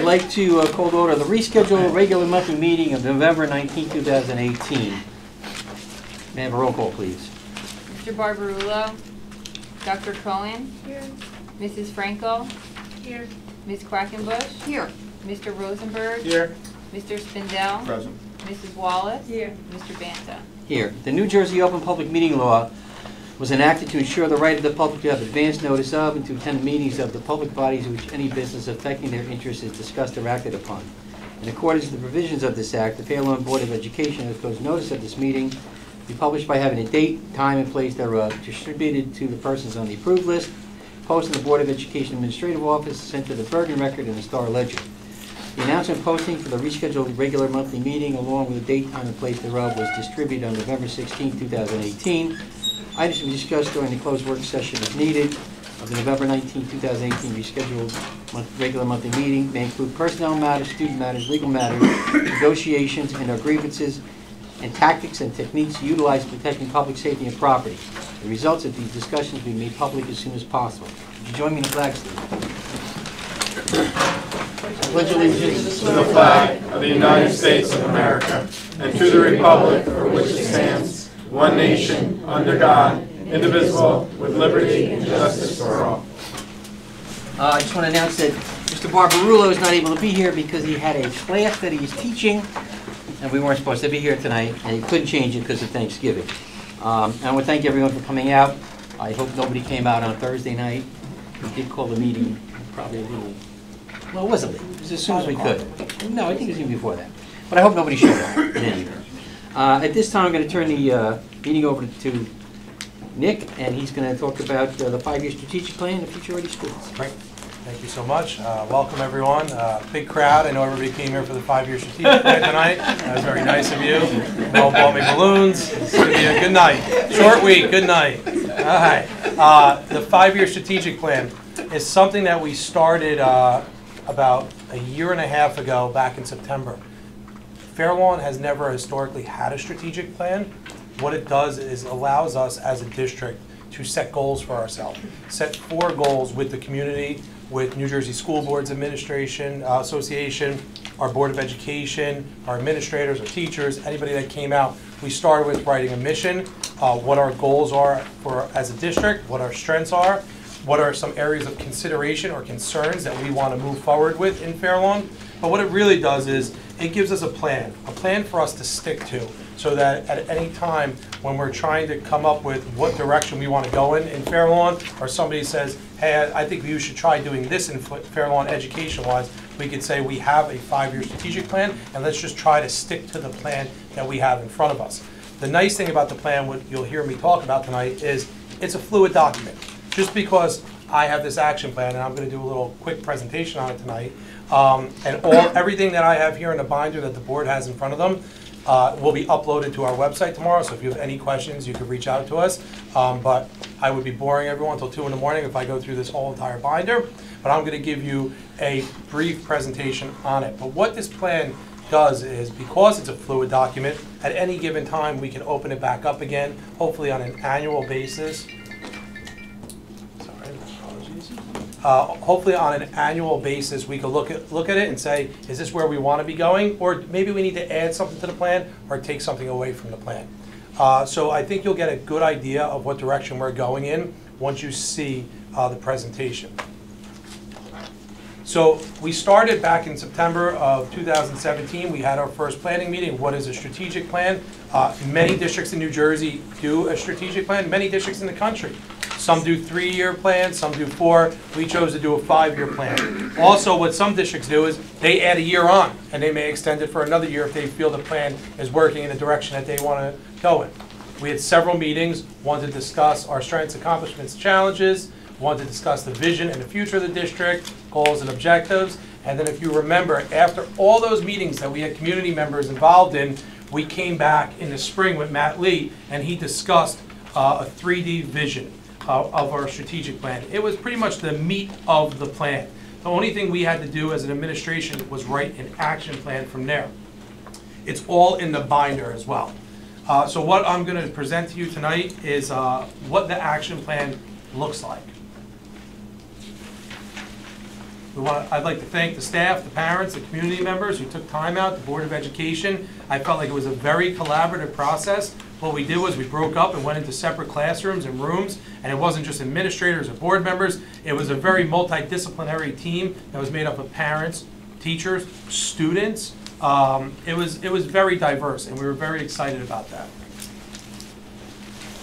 like to call to order the rescheduled regular monthly meeting of November 19, 2018. May I have a roll call, please? Mr. Barbarulo, Dr. Cohen, Here. Mrs. Franco, Here. Ms. Quackenbush, Here. Mr. Rosenberg, Here. Mr. Spindell, Present. Mrs. Wallace, Here. Mr. Banta. Here. The New Jersey Open Public Meeting Law was enacted to ensure the right of the public to have advance notice of and to attend meetings of the public bodies in which any business affecting their interests is discussed or acted upon. In accordance with the provisions of this Act, the Fair Lawn Board of Education has posted notice of this meeting to be published by having a date, time, and place thereof, distributed to the persons on the approved list, posted in the Board of Education Administrative Office, sent to the Bergen Record and the Star Ledger. The announcement posting for the rescheduled regular monthly meeting, along with the date, time, and place thereof, was distributed on November 16, 2018. Items to be discussed during the closed work session if needed of the November 19, 2018 rescheduled regular monthly meeting may include personnel matters, student matters, legal matters, negotiations and or grievances, and tactics and techniques utilized in protecting public safety and property. The results of these discussions will be made public as soon as possible. Would you join me in the flag salute? Pledge allegiance To the flag of the United States of America and to the republic for which it stands, one nation, under God, indivisible, with liberty and justice for all. I just want to announce that Mr. Barbarulo is not able to be here because he had a class that he is teaching, and we weren't supposed to be here tonight, and he couldn't change it because of Thanksgiving. I want to thank everyone for coming out. I hope nobody came out on Thursday night. We did call the meeting probably a little, well, it wasn't late. It was as soon as we could. No, I think it was even before that. But I hope nobody showed up in any event. At this time, I'm going to turn the meeting over to Nick, and he's going to talk about the 5-year strategic plan of future-ready schools. Great. Thank you so much. Welcome, everyone. Big crowd. I know everybody came here for the 5-year strategic plan tonight. That was very nice of you. All bought me balloons. It's going to be a good night. Short week. Good night. All right. The 5-year strategic plan is something that we started about a year and a half ago, back in September. Fair Lawn has never historically had a strategic plan. What it does is allows us as a district to set goals for ourselves. Set 4 goals with the community, with New Jersey School Boards Administration Association, our Board of Education, our administrators, our teachers, anybody that came out. We started with writing a mission, what our goals are for as a district, what our strengths are, what are some areas of consideration or concerns that we want to move forward with in Fair Lawn. But what it really does is it gives us a plan for us to stick to, so that at any time when we're trying to come up with what direction we want to go in Fair Lawn, or somebody says, hey, I think you should try doing this in Fair Lawn education-wise, we could say we have a 5-year strategic plan, and let's just try to stick to the plan that we have in front of us. The nice thing about the plan, what you'll hear me talk about tonight, is it's a fluid document. Just because I have this action plan, and I'm going to do a little quick presentation on it tonight, and everything that I have here in the binder that the board has in front of them will be uploaded to our website tomorrow, so if you have any questions, you can reach out to us. But I would be boring everyone until 2 in the morning if I go through this whole entire binder, but I'm going to give you a brief presentation on it. But what this plan does is, because it's a fluid document, at any given time we can open it back up again, hopefully on an annual basis. Hopefully on an annual basis we can look at it and say, is this where we want to be going, or maybe we need to add something to the plan or take something away from the plan. So I think you'll get a good idea of what direction we're going in once you see the presentation. So we started back in September of 2017. We had our first planning meeting. What is a strategic plan? Many districts in New Jersey do a strategic plan, many districts in the country. Some do 3-year plans, some do 4. We chose to do a 5-year plan. Also, what some districts do is they add a year on, and they may extend it for another year if they feel the plan is working in the direction that they want to go in. We had several meetings, one to discuss our strengths, accomplishments, challenges, one to discuss the vision and the future of the district, goals and objectives. And then if you remember, after all those meetings that we had community members involved in, we came back in the spring with Matt Lee, and he discussed a 3D vision of our strategic plan. It was pretty much the meat of the plan. The only thing we had to do as an administration was write an action plan from there. It's all in the binder as well. So what I'm going to present to you tonight is what the action plan looks like. I'd like to thank the staff, the parents, the community members who took time out, the Board of Education. I felt like it was a very collaborative process. What we did was we broke up and went into separate classrooms and rooms, and it wasn't just administrators or board members. It was a very multidisciplinary team that was made up of parents, teachers, students. It was very diverse, and we were very excited about that.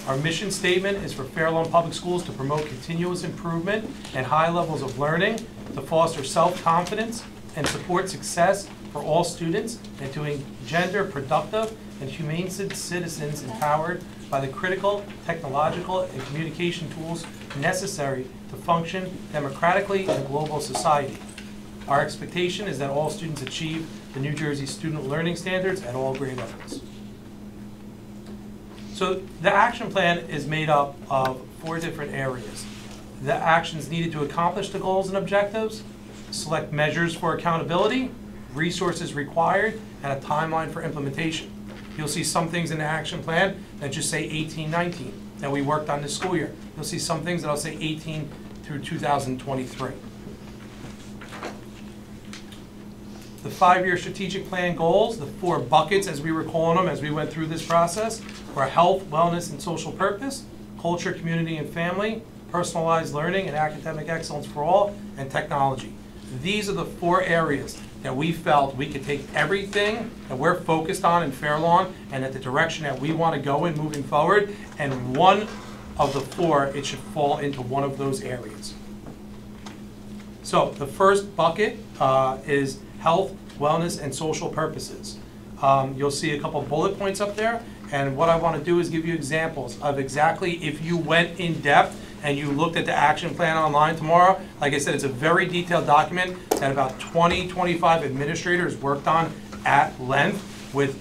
Our mission statement is for Fair Lawn Public Schools to promote continuous improvement and high levels of learning, to foster self-confidence and support success for all students, and to engender productive and humane citizens empowered by the critical technological and communication tools necessary to function democratically in a global society. Our expectation is that all students achieve the New Jersey Student Learning Standards at all grade levels. So the action plan is made up of 4 different areas. The actions needed to accomplish the goals and objectives, select measures for accountability, resources required, and a timeline for implementation. You'll see some things in the action plan that just say 18-19 that we worked on this school year. You'll see some things that'll say 18 through 2023. The 5-year strategic plan goals, the 4 buckets as we were calling them as we went through this process, were health, wellness, and social purpose, culture, community, and family, personalized learning and academic excellence for all, and technology. These are the 4 areas that we felt we could take everything that we're focused on in Fair Lawn and at the direction that we want to go in moving forward, and one of the 4, it should fall into one of those areas. So the first bucket is health, wellness, and social purposes. You'll see a couple bullet points up there, and what I want to do is give you examples of exactly if you went in depth and you looked at the action plan online tomorrow. Like I said, it's a very detailed document that about 20-25 administrators worked on at length with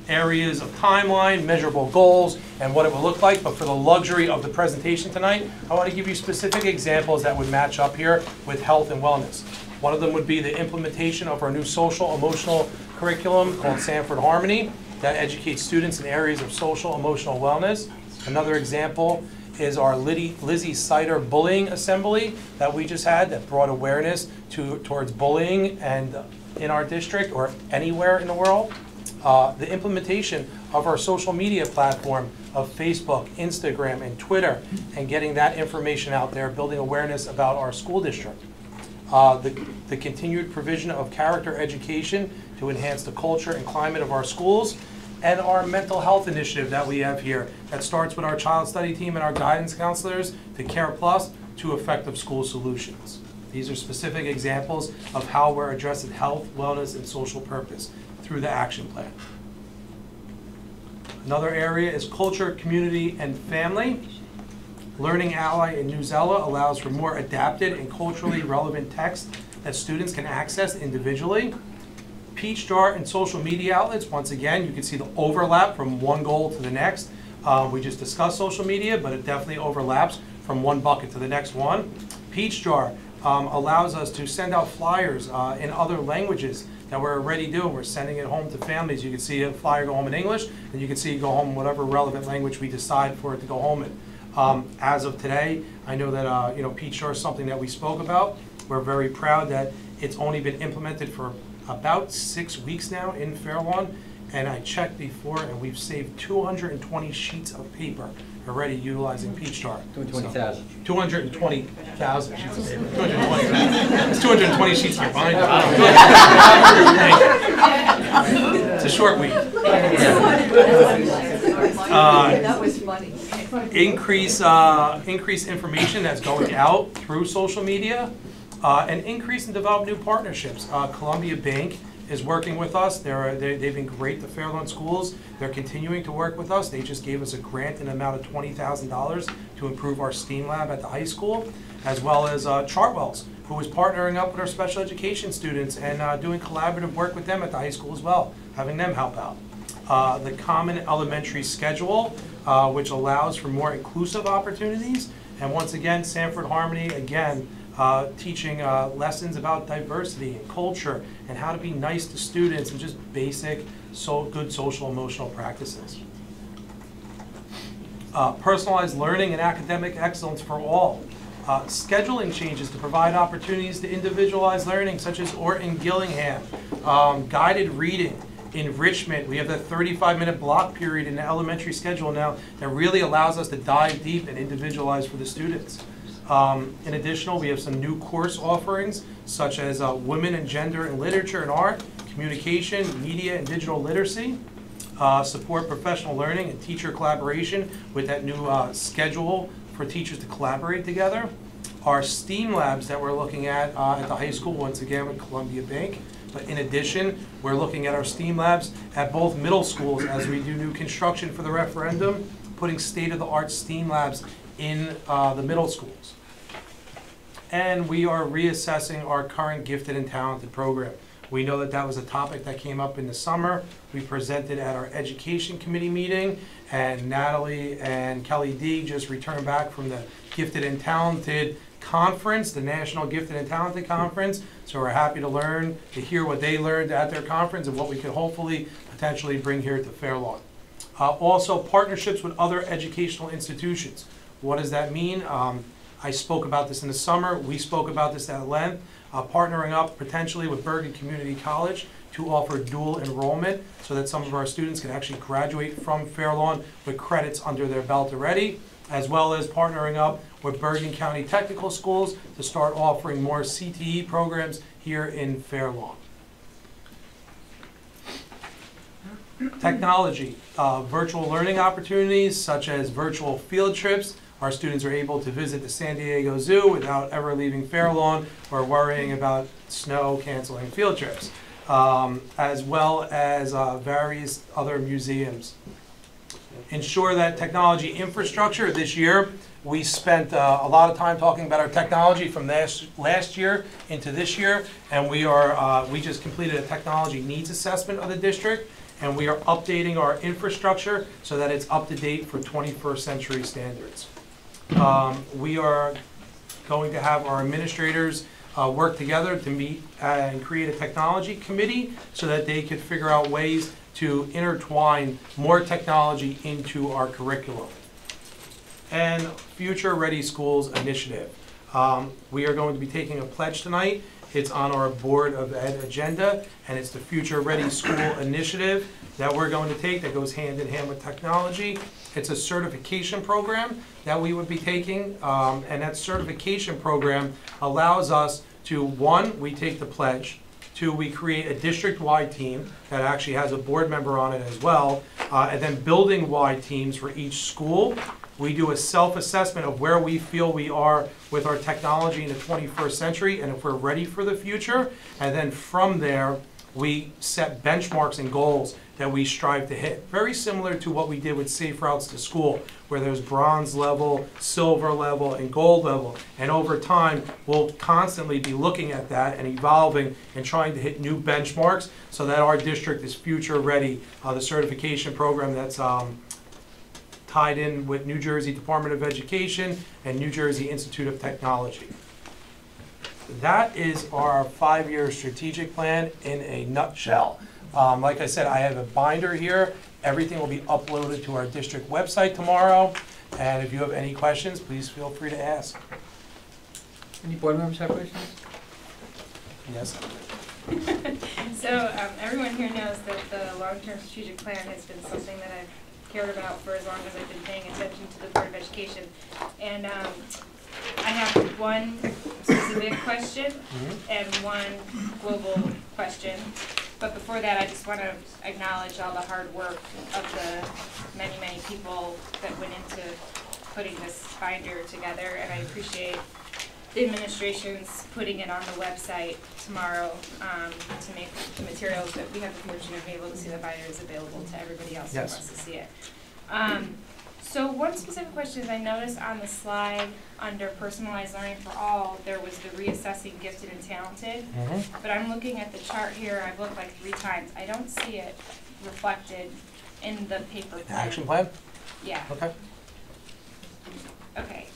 areas of timeline, measurable goals, and what it will look like. But for the luxury of the presentation tonight, I want to give you specific examples that would match up here with health and wellness. One of them would be the implementation of our new social emotional curriculum called Sanford Harmony that educates students in areas of social emotional wellness. Another example is our Lizzie Sider Bullying Assembly that we just had that brought awareness towards bullying and in our district or anywhere in the world. The implementation of our social media platform of Facebook, Instagram, and Twitter, and getting that information out there, building awareness about our school district. The continued provision of character education to enhance the culture and climate of our schools, and our mental health initiative that we have here that starts with our child study team and our guidance counselors to Care Plus to effective school solutions. These are specific examples of how we're addressing health, wellness, and social purpose through the action plan. Another area is culture, community, and family. Learning Ally and Newsella allows for more adapted and culturally relevant text that students can access individually. Peach Jar and social media outlets, once again, you can see the overlap from one goal to the next. We just discussed social media, but it definitely overlaps from one bucket to the next one. Peach Jar allows us to send out flyers in other languages that we're already doing. We're sending it home to families. You can see a flyer go home in English, and you can see it go home in whatever relevant language we decide for it to go home in. As of today, I know that Peach Jar is something that we spoke about. We're very proud that it's only been implemented for about 6 weeks now in Fair Lawn, and I checked before, and we've saved 220 sheets of paper already utilizing Peach Jar. 220,000. 220,000 sheets of paper. 220. It's 220 sheets in your binder. It's a short week. That was funny. Increase information that's going out through social media, and increase and develop new partnerships. Columbia Bank is working with us. They've been great to Fair Lawn Schools. They're continuing to work with us. They just gave us a grant in the amount of $20,000 to improve our STEAM lab at the high school, as well as Chartwells, who is partnering up with our special education students and doing collaborative work with them at the high school as well, having them help out. The Common Elementary Schedule, which allows for more inclusive opportunities. And once again, Sanford Harmony, again, teaching lessons about diversity and culture and how to be nice to students and just basic good social emotional practices. Personalized learning and academic excellence for all. Scheduling changes to provide opportunities to individualize learning, such as Orton Gillingham. Guided reading, enrichment. We have that 35-minute block period in the elementary schedule now that really allows us to dive deep and individualize for the students. In addition, we have some new course offerings, such as Women and Gender in Literature and Art, Communication, Media and Digital Literacy, support professional learning and teacher collaboration with that new schedule for teachers to collaborate together. Our STEAM labs that we're looking at the high school, once again with Columbia Bank. But in addition, we're looking at our STEAM labs at both middle schools as we do new construction for the referendum, putting state-of-the-art STEAM labs in the middle schools. And we are reassessing our current gifted and talented program. We know that that was a topic that came up in the summer. We presented at our education committee meeting, and Natalie and Kelly D just returned back from the Gifted and Talented Conference, the National Gifted and Talented Conference. So we're happy to hear what they learned at their conference and what we could hopefully potentially bring here to Fair Lawn. Also, partnerships with other educational institutions. What does that mean? I spoke about this in the summer. We spoke about this at length. Partnering up potentially with Bergen Community College to offer dual enrollment so that some of our students can actually graduate from Fair Lawn with credits under their belt already, as well as partnering up with Bergen County Technical Schools to start offering more CTE programs here in Fair Lawn. Technology, virtual learning opportunities such as virtual field trips. Our students are able to visit the San Diego Zoo without ever leaving Fair Lawn or worrying about snow canceling field trips, as well as various other museums. Ensure that technology infrastructure. This year, we spent a lot of time talking about our technology from last year into this year, and we just completed a technology needs assessment of the district, and we are updating our infrastructure so that it's up to date for 21st century standards. We are going to have our administrators work together to meet and create a technology committee so that they could figure out ways to intertwine more technology into our curriculum. And Future Ready Schools Initiative. We are going to be taking a pledge tonight. It's on our Board of Ed agenda, and it's the Future Ready School Initiative that we're going to take that goes hand in hand with technology. It's a certification program that we would be taking, and that certification program allows us to, one, we take the pledge, two, we create a district-wide team that actually has a board member on it as well, and then building-wide teams for each school. We do a self-assessment of where we feel we are with our technology in the 21st century and if we're ready for the future, and then from there, we set benchmarks and goals that we strive to hit. Very similar to what we did with Safe Routes to School, where there's bronze level, silver level, and gold level. And over time, we'll constantly be looking at that and evolving and trying to hit new benchmarks so that our district is future ready. The certification program that's tied in with New Jersey Department of Education and New Jersey Institute of Technology. That is our 5-year strategic plan in a nutshell. Like I said, I have a binder here. Everything will be uploaded to our district website tomorrow. And if you have any questions, please feel free to ask. Any board members have questions? Yes. So everyone here knows that the long-term strategic plan has been something that I've cared about for as long as I've been paying attention to the Board of Education. And I have one specific question and one global question. But before that, I just want to acknowledge all the hard work of the many, many people that went into putting this binder together. And I appreciate the administration's putting it on the website tomorrow to make the materials that we have the fortune of being able to see the binder is available to everybody else who wants to see it. So one specific question is I noticed on the slide under personalized learning for all, there was the reassessing gifted and talented. But I'm looking at the chart here, I've looked like 3 times. I don't see it reflected in the paper plan. Action plan? Yeah. Okay. Okay.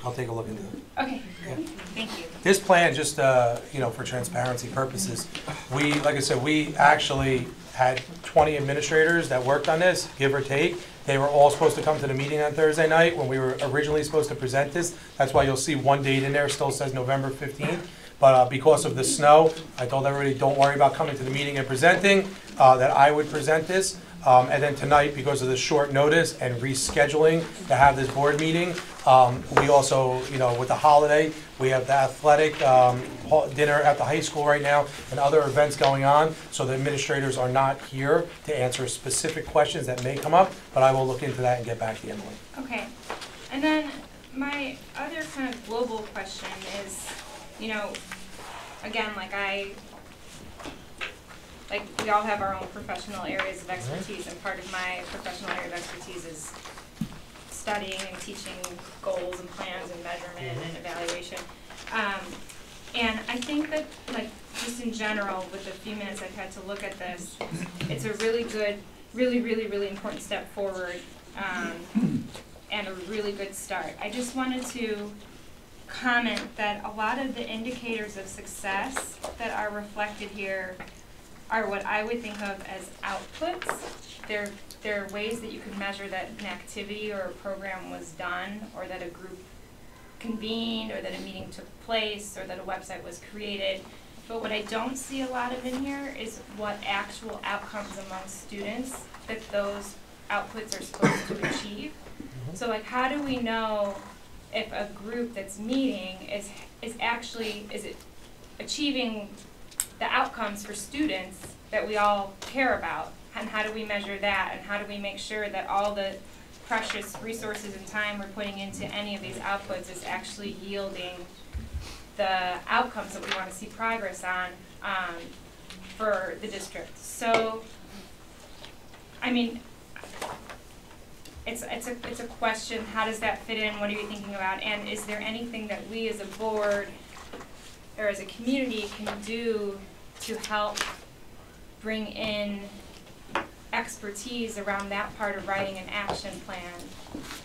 I'll take a look into it. Okay. Yeah. Thank you. This plan, just for transparency purposes, like I said, we actually had 20 administrators that worked on this, give or take, They were all supposed to come to the meeting on Thursday night when we were originally supposed to present this. That's why you'll see one date in there, still says November 15th. But because of the snow, I told everybody, don't worry about coming to the meeting and presenting, that I would present this. And then tonight, because of the short notice and rescheduling to have this board meeting, we also, with the holiday, we have the athletic dinner at the high school right now and other events going on, so the administrators are not here to answer specific questions that may come up, but I will look into that and get back to you, Emily. Okay, and then my other kind of global question is, again, we all have our own professional areas of expertise, and part of my professional area of expertise is studying and teaching goals and plans and measurement and evaluation. And I think that, just in general, with the few minutes I've had to look at this, it's a really good, really important step forward, and a really good start. I just wanted to comment that a lot of the indicators of success that are reflected here are what I would think of as outputs. They're ways that you could measure that an activity or a program was done, or that a group convened, or that a meeting took place, or that a website was created. But what I don't see a lot of in here is what actual outcomes among students that those outputs are supposed to achieve. So how do we know if a group that's meeting is it achieving the outcomes for students that we all care about, and how do we measure that, and how do we make sure that all the precious resources and time we're putting into any of these outputs is actually yielding the outcomes that we want to see progress on for the district. So, I mean, it's a question, how does that fit in, what are you thinking about, and is there anything that we as a board or as a community can do to help bring in expertise around that part of writing an action plan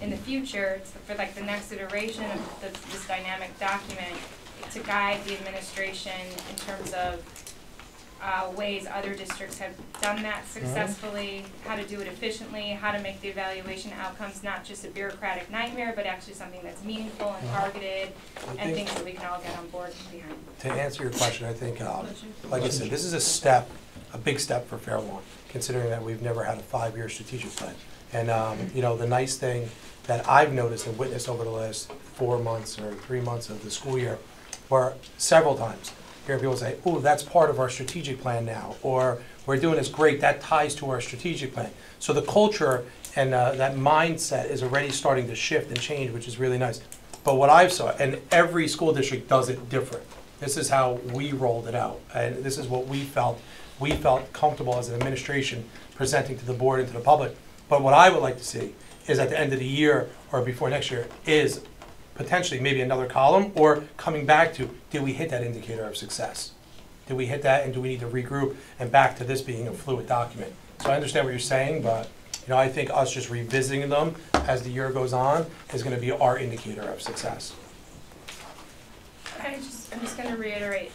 in the future for the next iteration of this dynamic document, to guide the administration in terms of ways other districts have done that successfully, how to do it efficiently, how to make the evaluation outcomes not just a bureaucratic nightmare, but actually something that's meaningful and targeted, and things that we can all get on board behind. To answer your question, I think, like I said, this is a big step for Fair Lawn, considering that we've never had a 5-year strategic plan. And the nice thing that I've noticed and witnessed over the last 4 months or 3 months of the school year, where several times hear people say, oh, that's part of our strategic plan now, or we're doing this great, that ties to our strategic plan. So the culture and that mindset is already starting to shift and change, which is really nice. But what I've saw, and every school district does it different. This is how we rolled it out, and this is what we felt comfortable as an administration presenting to the board and to the public. But what I would like to see is at the end of the year or before next year is potentially maybe another column, or coming back to, did we hit that indicator of success? Did we hit that, and do we need to regroup and back to this being a fluid document? So I understand what you're saying, but I think us just revisiting them as the year goes on is going to be our indicator of success. I'm just going to reiterate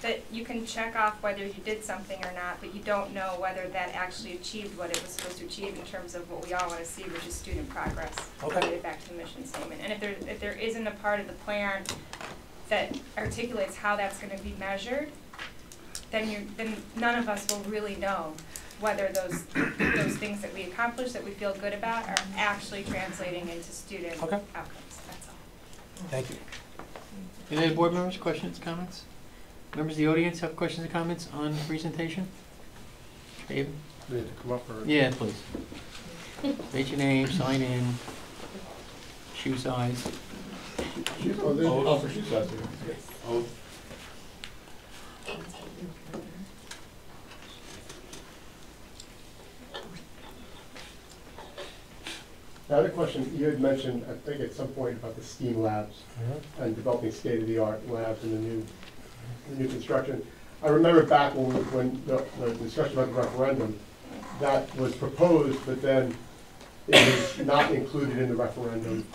that you can check off whether you did something or not, but you don't know whether that actually achieved what it was supposed to achieve in terms of what we all want to see, which is student progress. Okay. Related back to the mission statement. And if there isn't a part of the plan that articulates how that's going to be measured, then none of us will really know whether those things that we accomplished that we feel good about are actually translating into student outcomes. That's all. Thank you. Any other board members, questions, comments? Members of the audience have questions or comments on the presentation? David? Do they have to come up or? Yeah, please. State your name, sign in, shoe size. Oh, for shoe size. Oh. I had a question. You had mentioned, I think at some point, about the STEAM labs and developing state-of-the-art labs in the new construction. I remember back when the discussion about the referendum, that was proposed, but then it was not included in the referendum.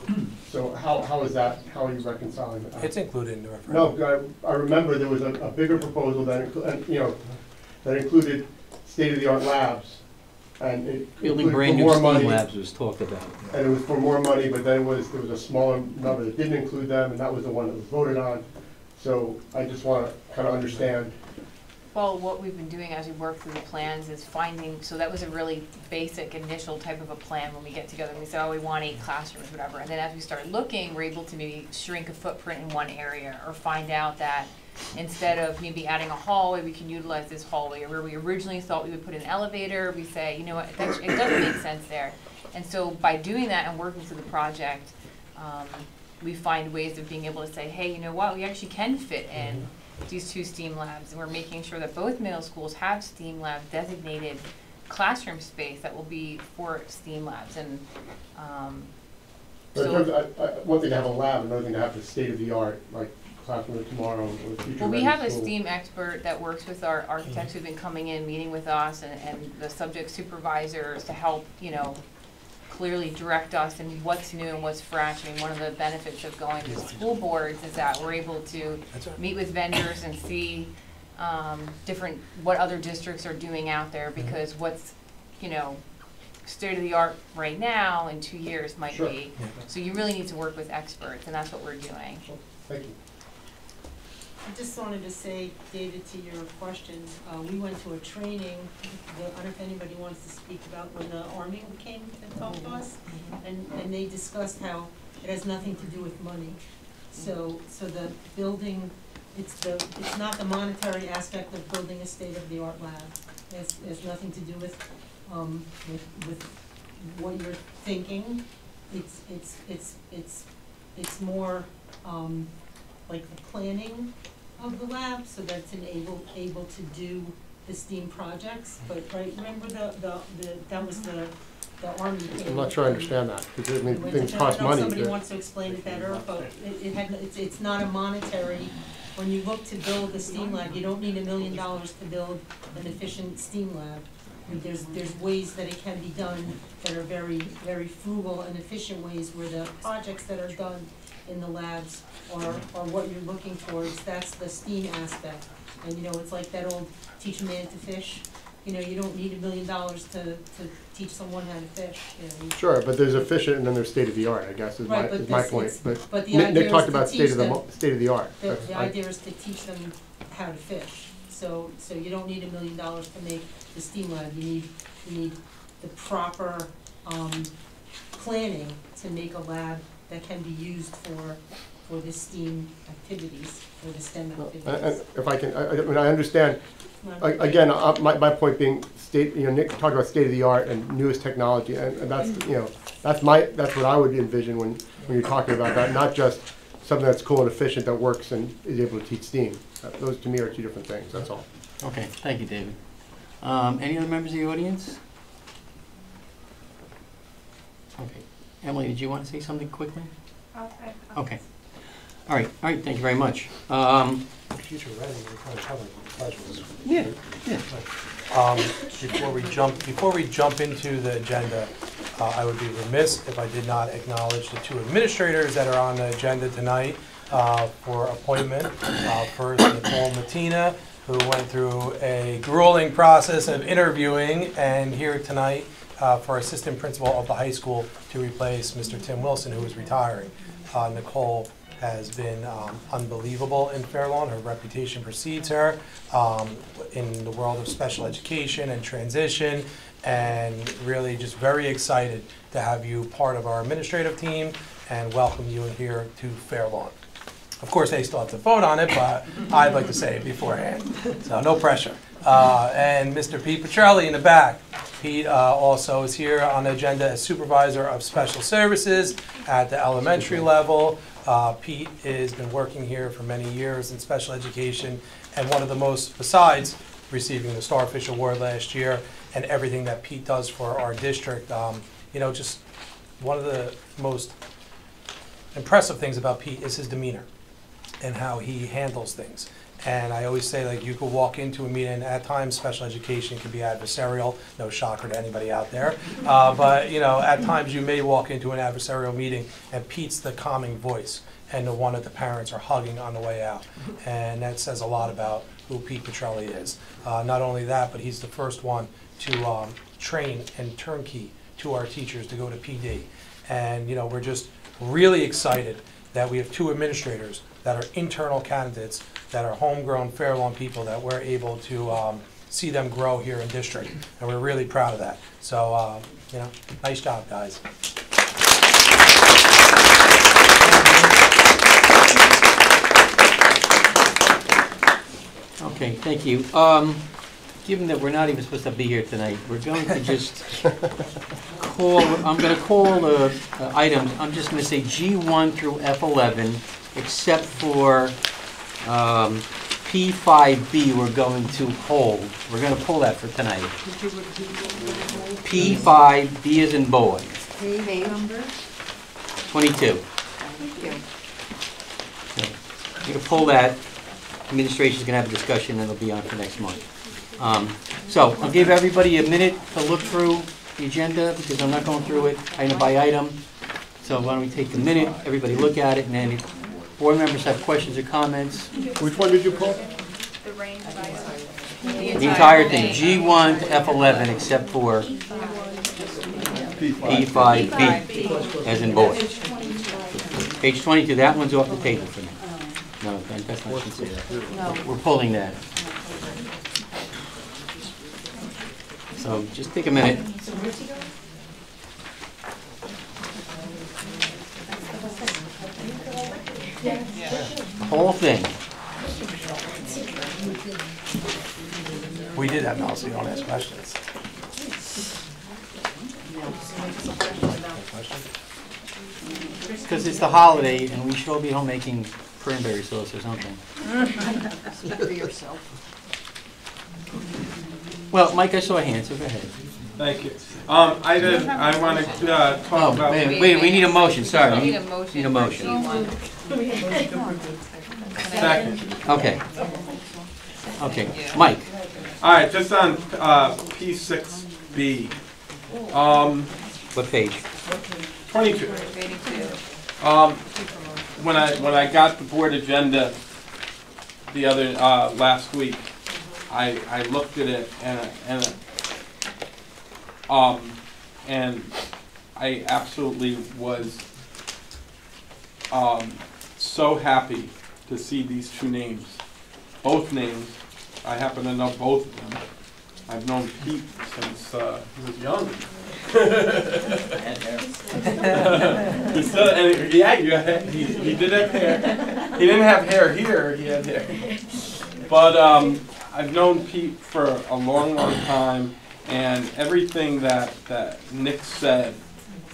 So how is that? How are you reconciling that? It's included in the referendum. No, I remember there was a bigger proposal that that included state-of-the-art labs. And it Building included brand for new more STEAM money, labs was talked about. and it was for more money, but then there was a smaller number that didn't include them, and that was the one that was voted on. So I just want to kind of understand. Well, what we've been doing as we work through the plans is finding, so that was a really basic initial type of a plan when we get together and we say, oh, we want 8 classrooms, whatever. And then as we start looking, we're able to maybe shrink a footprint in one area or find out that instead of maybe adding a hallway, we can utilize this hallway. Or where we originally thought we would put an elevator, we say, you know what, it doesn't make sense there. And so by doing that and working through the project, we find ways of being able to say, hey, you know what, we actually can fit in these 2 STEAM labs, and we're making sure that both middle schools have STEAM lab designated classroom space that will be for STEAM labs. And But in terms of, one thing to have a lab, another thing to have the state-of-the-art, like classroom tomorrow or the future. well, we ready have a school. STEAM expert that works with our architects who've been coming in, meeting with us, and the subject supervisors to help, you know, clearly direct us in what's new and what's fresh. I mean, one of the benefits of going to school boards is that we're able to meet with vendors and see what other districts are doing out there, because what's, you know, state of the art right now in 2 years might Sure. be. So you really need to work with experts, and that's what we're doing. Thank you. I just wanted to say, David, to your question, we went to a training, I don't know if anybody wants to speak about when the Army came and talked to us, and they discussed how it has nothing to do with money. So the building, it's not the monetary aspect of building a state-of-the-art lab. It's nothing to do with what you're thinking. It's more like the planning of the lab, so that it's able to do the STEAM projects. But right, remember that was the Army thing. I'm not sure I understand that, because I mean, things cost I don't know money. if somebody but- wants to explain it better, but it's not a monetary, when you look to build a STEAM lab, you don't need $1 million to build an efficient STEAM lab. I mean, there's ways that it can be done that are very, very frugal and efficient ways, where the projects that are done in the labs are what you're looking towards. That's the STEAM aspect. And you know, it's like that old teach a man to fish. You know, you don't need $1 million to teach someone how to fish. You know, Sure, but there's efficient and then there's state-of-the-art, I guess, is Right, but my this point. is- But but the Nick idea talked is to about teach them- state-of-the-art. the idea is to teach them how to fish. So you don't need $1 million to make the STEAM lab. You need the proper planning to make a lab that can be used for the STEAM activities, for the STEM activities. If I can, I mean, I understand, Not- again, my point being, Nick talked about state-of-the-art and newest technology, and that's, that's what I would envision when you're talking about that, not just something that's cool and efficient that works and is able to teach STEAM. Those to me are 2 different things, that's all. Okay, thank you, David. Any other members of the audience? Okay. Emily, did you want to say something quickly? Okay. All right, thank you very much. Future ready, we're kind of covering pleasures. Yeah, yeah. Before we jump into the agenda, I would be remiss if I did not acknowledge the 2 administrators that are on the agenda tonight for appointment. First, Nicole Mattina, who went through a grueling process of interviewing, and here tonight for assistant principal of the high school to replace Mr. Tim Wilson, who is retiring. Nicole has been unbelievable in Fair Lawn. Her reputation precedes her in the world of special education and transition, and really just very excited to have you part of our administrative team and welcome you in here to Fair Lawn. Of course, they still have to vote on it, but I'd like to say it beforehand, so no pressure. And Mr. Pete Petrelli in the back. Pete also is here on the agenda as supervisor of special services at the elementary level. Pete has been working here for many years in special education, and one of the most, besides receiving the Starfish Award last year and everything that Pete does for our district, just one of the most impressive things about Pete is his demeanor and how he handles things. And I always say, like, you could walk into a meeting, at times special education can be adversarial, no shocker to anybody out there. But at times you may walk into an adversarial meeting and Pete's the calming voice and the one that the parents are hugging on the way out. And that says a lot about who Pete Petrelli is. Not only that, but he's the first one to train and turnkey to our teachers to go to PD. And, you know, we're just really excited that we have 2 administrators that are internal candidates, that are homegrown Fair Lawn people, that we're able to see them grow here in district. And we're really proud of that. So, you know, nice job, guys. Okay, thank you. Given that we're not even supposed to be here tonight, we're going to just call, I'm going to call the items, I'm just going to say G1 through F11, except for P5B we're going to hold. We're going to pull that for tonight. P5B as in boy. Page number? 22. Thank you. Okay. We're going to pull that. Administration's going to have a discussion, and it'll be on for next month. So I'll give everybody a minute to look through the agenda, because I'm not going through it item by item. So why don't we take a minute, everybody look at it, and then if board members have questions or comments. Which one did you pull? The range of items. The entire thing, G1 to F11, except for P5B, as in boy. Page 22, that one's off the table for me. No, that's not considered. We're pulling that. So just take a minute. The whole thing. We did have Mel, so you don't ask questions. Because it's the holiday, and we should all be home making cranberry sauce or something. Speak for yourself. Well, Mike, I saw a hand, so go ahead. Thank you. I want to talk about. Wait, we need a motion, sorry. We need a motion. Need a motion. for G1. Second. Okay. Okay, Mike. All right, just on P6B. What page? 22. Rating 2. When I got the board agenda the other last week, I looked at it and I absolutely was so happy to see these 2 names, both names. I happen to know both of them. I've known Pete since he was young. He did have hair. He didn't have hair here, he had hair. But I've known Pete for a long, long time, and everything that Nick said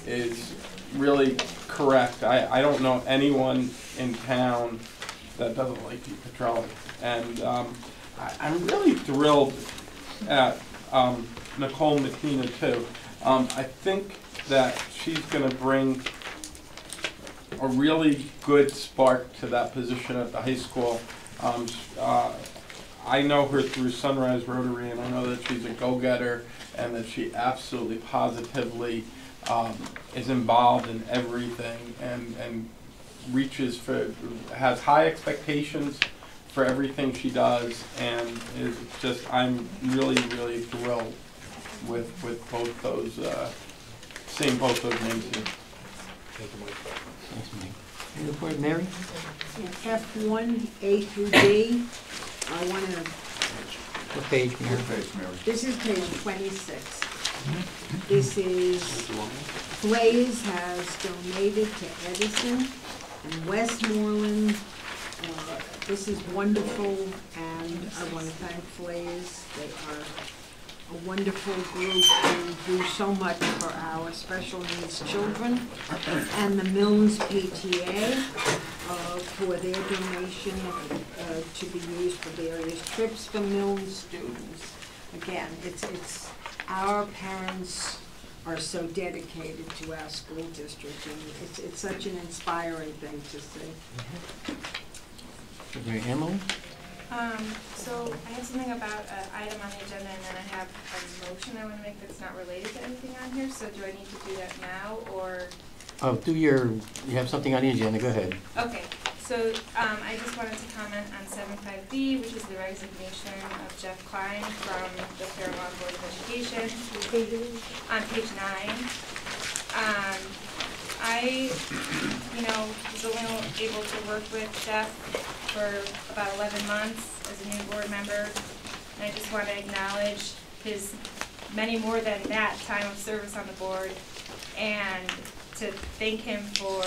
is really correct. I don't know anyone in town that doesn't like Pete Petrelli. And I'm really thrilled at Nicole McKenna too. I think that she's going to bring a really good spark to that position at the high school. I know her through Sunrise Rotary, and I know that she's a go-getter and that she absolutely positively is involved in everything and has high expectations for everything she does, and is just, I'm really, really thrilled with both those, seeing both those names here. Thank you, Mike. Thanks, Mike. Any report, Mary? F1, A through D, I want to, What page, Mary? this is page 26. This is, Blaze has donated to Edison and Westmoreland. This is wonderful, and I want to thank Blaze. They are a wonderful group who do so much for our special needs children, and the Milnes PTA for their donation to be used for various trips for Milnes students. Again, it's our parents are so dedicated to our school district, and it's such an inspiring thing to see. Mary, Emily? So I have something about an item on the agenda, and then I have a motion I want to make that's not related to anything on here. So do I need to do that now, or? Oh, you have something on the agenda, go ahead. Okay, So, I just wanted to comment on 7.5B, which is the resignation of Jeff Klein from the Fair Lawn Board of Education. On page 9. I, was only able to work with Jeff for about 11 months as a new board member. And I just want to acknowledge his many more than that time of service on the board, and to thank him for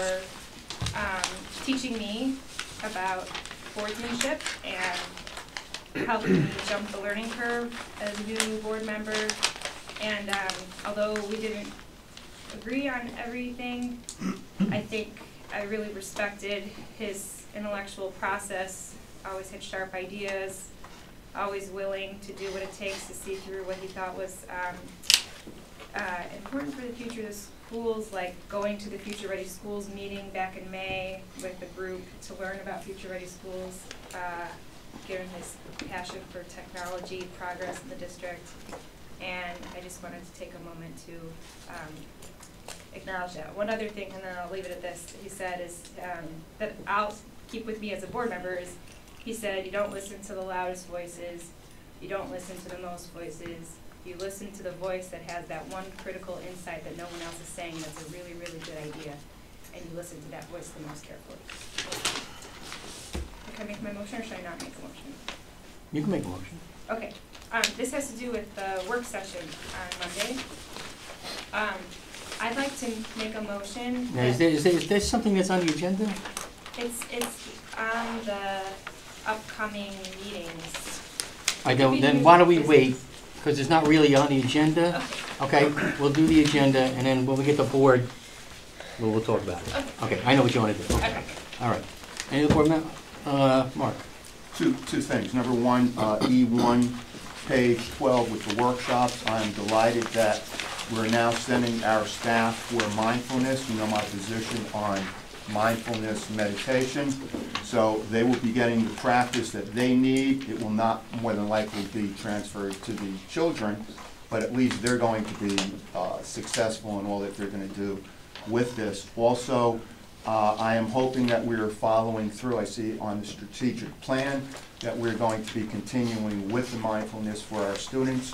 teaching me about boardsmanship and helping me jump the learning curve as a new board member. And although we didn't agree on everything, I think I really respected his intellectual process, always had sharp ideas, always willing to do what it takes to see through what he thought was important for the future of the schools, like going to the Future Ready Schools meeting back in May with the group to learn about Future Ready Schools, given his passion for technology, progress in the district. And I just wanted to take a moment to acknowledge that. One other thing, and then I'll leave it at this, he said is that I'll keep with me as a board member is, he said, you don't listen to the loudest voices, you don't listen to the most voices, you listen to the voice that has that one critical insight that no one else is saying that's a really, really good idea, and you listen to that voice the most carefully. Can I make my motion, or should I not make a motion? You can make a motion. Okay, this has to do with the work session on Monday. I'd like to make a motion. Now, is there something that's on the agenda? It's on the upcoming meetings. Then why don't we wait, because it's not really on the agenda. Okay, we'll do the agenda, and then when we get the board, we'll talk about it. Okay, I know what you want to do. Okay. All right. Any other board member? Mark? Two things. Number one, E1, page 12 with the workshops. I'm delighted that we're now sending our staff for mindfulness. You know my position on mindfulness meditation. So they will be getting the practice that they need. It will not more than likely be transferred to the children, but at least they're going to be successful in all that they're going to do with this. Also, I am hoping that we are following through. I see on the strategic plan that we're going to be continuing with the mindfulness for our students.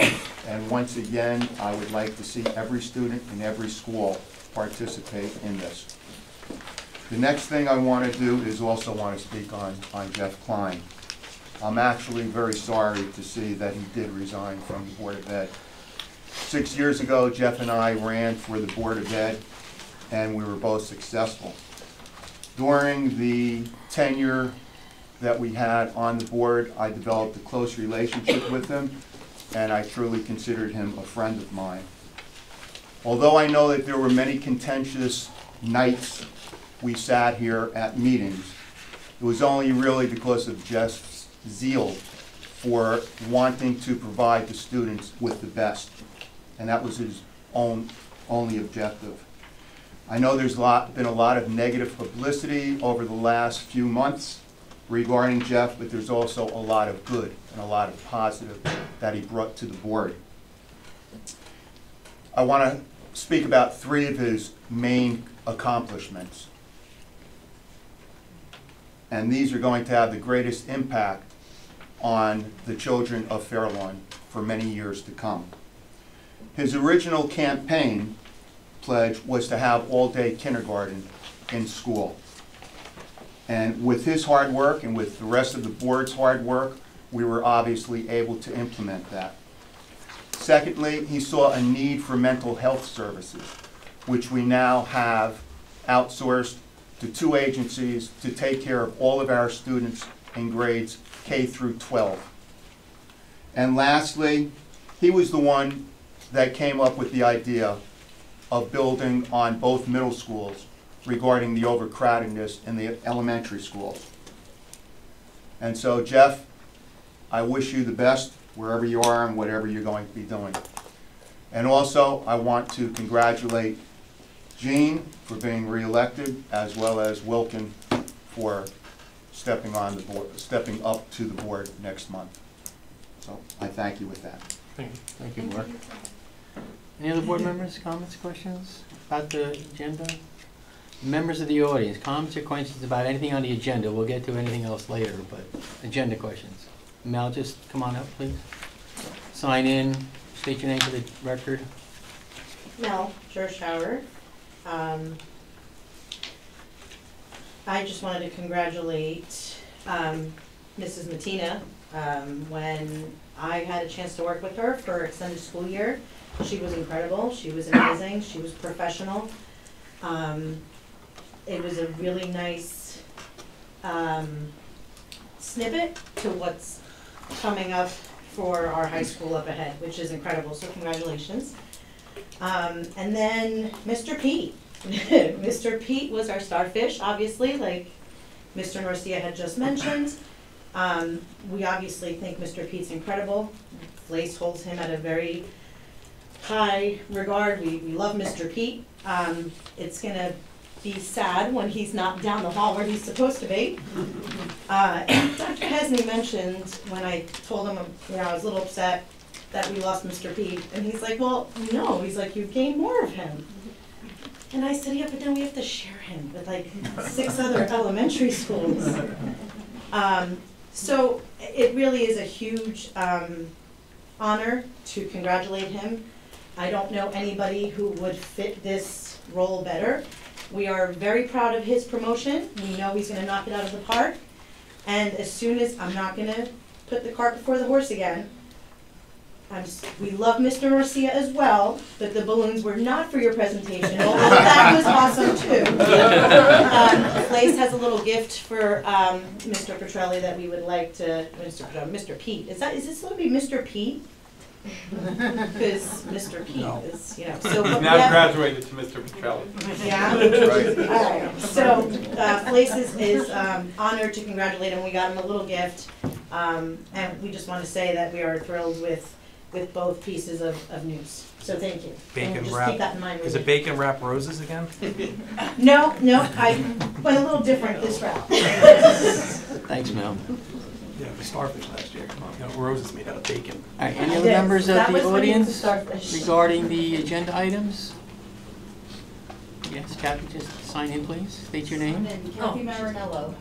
And once again, I would like to see every student in every school participate in this. The next thing I want to do is also want to speak on Jeff Klein. I'm actually very sorry to see that he did resign from the Board of Ed. 6 years ago, Jeff and I ran for the Board of Ed, and we were both successful. During the tenure that we had on the board, I developed a close relationship with him, and I truly considered him a friend of mine. Although I know that there were many contentious nights we sat here at meetings, it was only really because of Jeff's zeal for wanting to provide the students with the best, and that was his only objective. I know there's been a lot of negative publicity over the last few months regarding Jeff, but there's also a lot of good and a lot of positive that he brought to the board. I want to speak about 3 of his main accomplishments. And these are going to have the greatest impact on the children of Fair Lawn for many years to come. His original campaign pledge was to have all-day kindergarten in school. And with his hard work and with the rest of the board's hard work, we were obviously able to implement that. Secondly, he saw a need for mental health services, which we now have outsourced to 2 agencies to take care of all of our students in grades K through 12. And lastly, he was the one that came up with the idea of building on both middle schools regarding the overcrowdedness in the elementary schools. And so, Jeff, I wish you the best wherever you are and whatever you're going to be doing. And also, I want to congratulate Jean for being reelected, as well as Wilkin for stepping on the board, stepping up to the board next month. So I thank you with that. Thank you, Mark. Any other board members, comments, questions about the agenda? Members of the audience, comments or questions about anything on the agenda? We'll get to anything else later, but agenda questions. Mel, just come on up, please. Sign in, state your name for the record. Mel Scherschauer. I just wanted to congratulate Mrs. Matina. When I had a chance to work with her for extended school year, she was incredible. She was amazing. She was professional. It was a really nice snippet to what's coming up for our high school up ahead, which is incredible. So congratulations. And then Mr. Pete. Mr. Pete was our starfish, obviously, like Mr. Norcia had just mentioned. We obviously think Mr. Pete's incredible. Flace holds him at a very high regard. We love Mr. Pete. It's gonna be sad when he's not down the hall where he's supposed to be. And Dr. Hesney mentioned when I told him, I was a little upset that we lost Mr. Pete, and he's like, well, no, he's like, you gained more of him. And I said, yeah, but then we have to share him with like 6 other elementary schools. So it really is a huge honor to congratulate him. I don't know anybody who would fit this role better. We are very proud of his promotion. We know he's gonna knock it out of the park. And as soon as, I'm not gonna put the cart before the horse again. We love Mr. Norcia as well, but the balloons were not for your presentation, although that was awesome too. Flace has a little gift for Mr. Petrelli that we would like to, Mr. Pete. Is this going to be Mr. Pete? Because Mr. Pete is, So He's now graduated to Mr. Petrelli. Yeah? Right. All right. So Flace is honored to congratulate him. We got him a little gift. And we just want to say that we are thrilled with both pieces of news. So thank you. Bacon and just wrap. keep that in mind. Is it bacon wrap roses again? No, I went a little different this route. Thanks, Mel. Yeah, the starfish last year. Come on, got roses made out of bacon. All right, any other Yes, members of that the was when he was a audience starfish. regarding the agenda items? Yes, Kathy, just sign in, please. State your name. Kathy Marinello.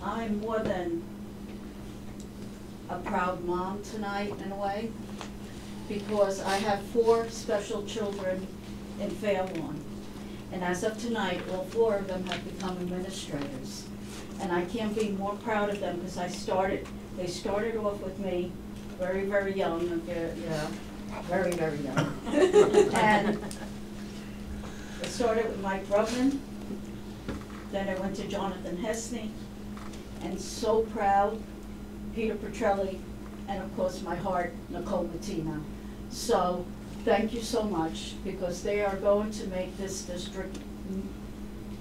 I'm more than a proud mom tonight in a way, because I have 4 special children in Fairlawn. And as of tonight, all 4 of them have become administrators. And I can't be more proud of them because they started off with me very, very young, very, very young. And I started with Mike Brubman, then I went to Jonathan Hesney, and so proud, Peter Petrelli, and of course my heart, Nicole Matina. So thank you so much, because they are going to make this district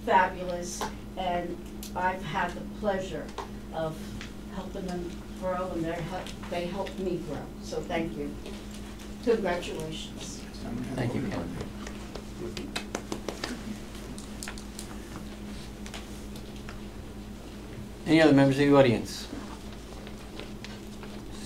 fabulous, and I've had the pleasure of helping them grow, and they helped me grow. So thank you. Congratulations. Thank you, Kathy. Any other members of the audience?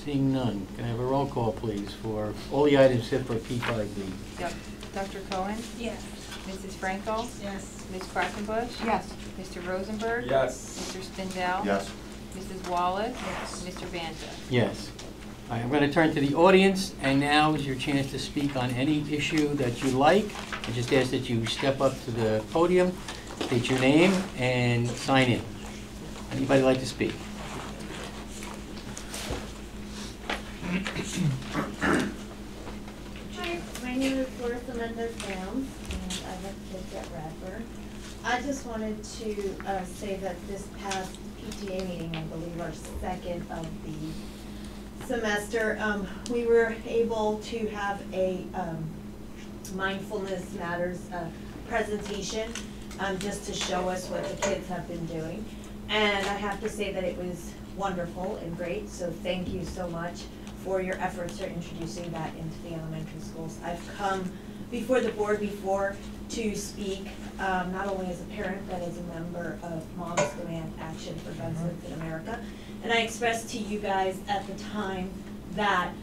Seeing none, can I have a roll call, please, for all the items set for P5B? Yep. Dr. Cohen? Yes. Mrs. Frankel? Yes. Ms. Quackenbush? Yes. Mr. Rosenberg? Yes. Mr. Spindell? Yes. Mrs. Wallace? Yes. Mr. Banta? Yes. All right, I'm going to turn to the audience, and now is your chance to speak on any issue that you like. I just ask that you step up to the podium, state your name, and sign in. Anybody like to speak? Hi, my name is Larissa Mendez-Downs, and I have kids at Radford. I just wanted to say that this past PTA meeting, I believe our second of the semester, we were able to have a Mindfulness Matters presentation just to show us what the kids have been doing. And I have to say that it was wonderful and great, so thank you so much for your efforts for introducing that into the elementary schools. I've come before the board before to speak, not only as a parent, but as a member of Moms Demand Action for Guns in America. And I expressed to you guys at the time that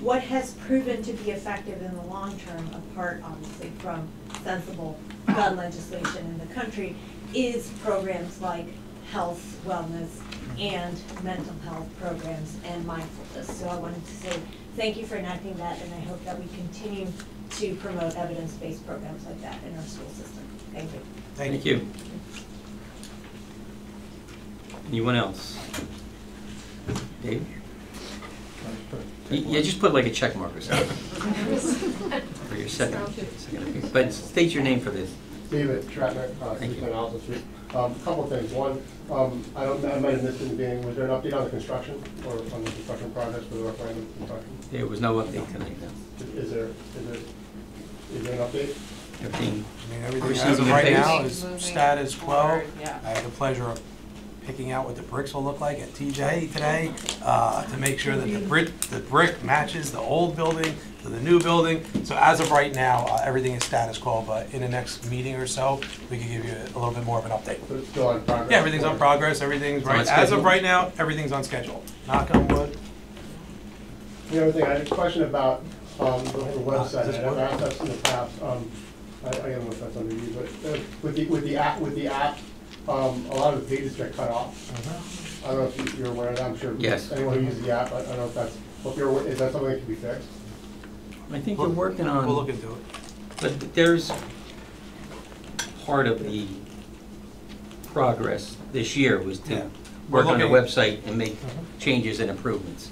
what has proven to be effective in the long term, apart obviously from sensible gun legislation in the country, is programs like health, wellness, and mental health programs and mindfulness. So I wanted to say thank you for enacting that, and I hope that we continue to promote evidence-based programs like that in our school system. Thank you. Thank you. Anyone else? Dave? Yeah, just put like a check mark or something. For your second. But state your name for this. David Stratner, 610 Alton Street. Couple things. One, I might have missed in the beginning, was there an update on the construction or on the construction progress for the referendum construction? There was no update tonight, no. Is there an update? Everything. I mean, everything Proceeding as of at right pace. now is Moving status quo. forward, yeah. I had the pleasure of picking out what the bricks will look like at TJ today, to make sure that the brick matches the old building to the new building. So as of right now, everything is status quo, but in the next meeting or so, we can give you a little bit more of an update. So it's still on progress? Yeah, everything's on progress, everything's It's on right. As of schedule? right now, everything's on schedule. Knock on wood. The other thing, I had a question about the website. Is this I've asked this in the past. I don't know if that's under you, but with the app, a lot of the pages get cut off. I don't know if you're aware of that. I'm sure Yes. anyone who uses the app, I don't know if that's, is that something that can be fixed? I think we're working on. We'll look into it. But there's part of the progress this year was Yeah. to work on the looking- website and make changes and improvements.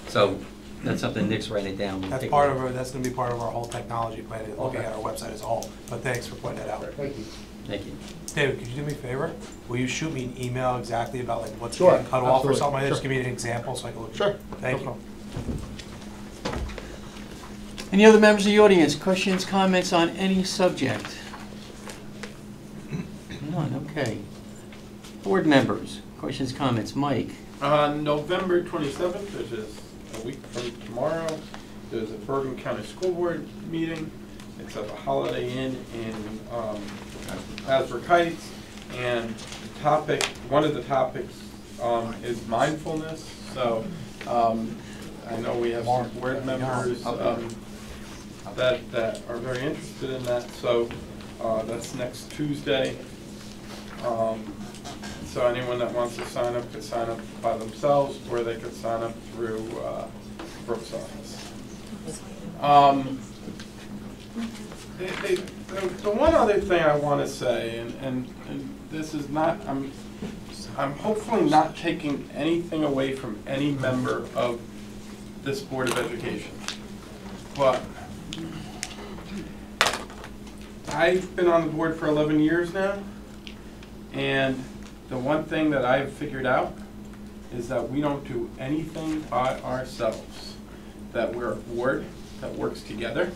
So that's something Nick's writing it down. We'll That's take a part look. of our, that's gonna be part of our whole technology plan, is looking Okay. at our website as a whole. But thanks for pointing that out. Thank you. Thank you. David, could you do me a favor? Will you shoot me an email exactly about like what's Sure, getting cut off or absolutely. something like that? Just Sure. give me an example so I can look. Sure. Thank No you. problem. Any other members of the audience, questions, comments on any subject? None, okay. Board members, questions, comments, Mike? On November 27th, which is a week from tomorrow, there's a Bergen County School Board meeting. It's at the Holiday Inn in Hasbrook Heights, and the topic, one of the topics is mindfulness. So I know we have some board members that are very interested in that. So that's next Tuesday. So anyone that wants to sign up could sign up by themselves, or they could sign up through Brooke's office. The one other thing I want to say, and this is not, I'm hopefully not taking anything away from any member of this Board of Education, but I've been on the board for 11 years now, and the one thing that I've figured out is that we don't do anything by ourselves, that we're a board that works together.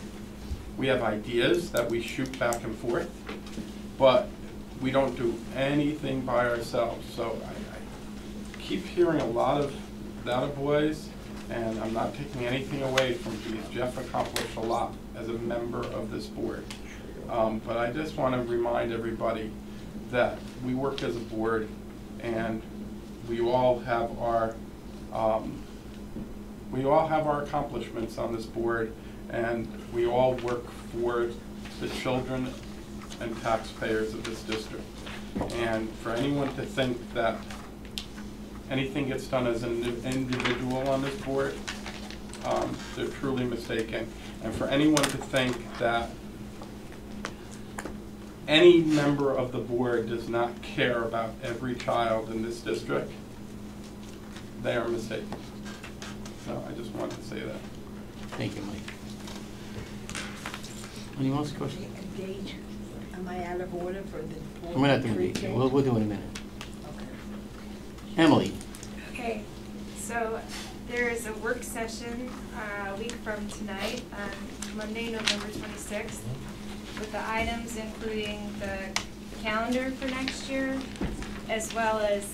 We have ideas that we shoot back and forth, but we don't do anything by ourselves. So I keep hearing a lot of attaboys, and I'm not taking anything away from these. Jeff accomplished a lot as a member of this board. But I just want to remind everybody that we work as a board, and we all have our accomplishments on this board, and we all work for the children and taxpayers of this district. And for anyone to think that anything gets done as an individual on this board, they're truly mistaken. And for anyone to think that any member of the board does not care about every child in this district, they are mistaken. So I just wanted to say that. Thank you, Mike. Anyone else question? Gage, am I out of order for the board? I'm gonna have to read it. We'll do it in a minute. Emily? Okay, so there's a work session a week from tonight, on Monday, November 26th, with the items including the calendar for next year, as well as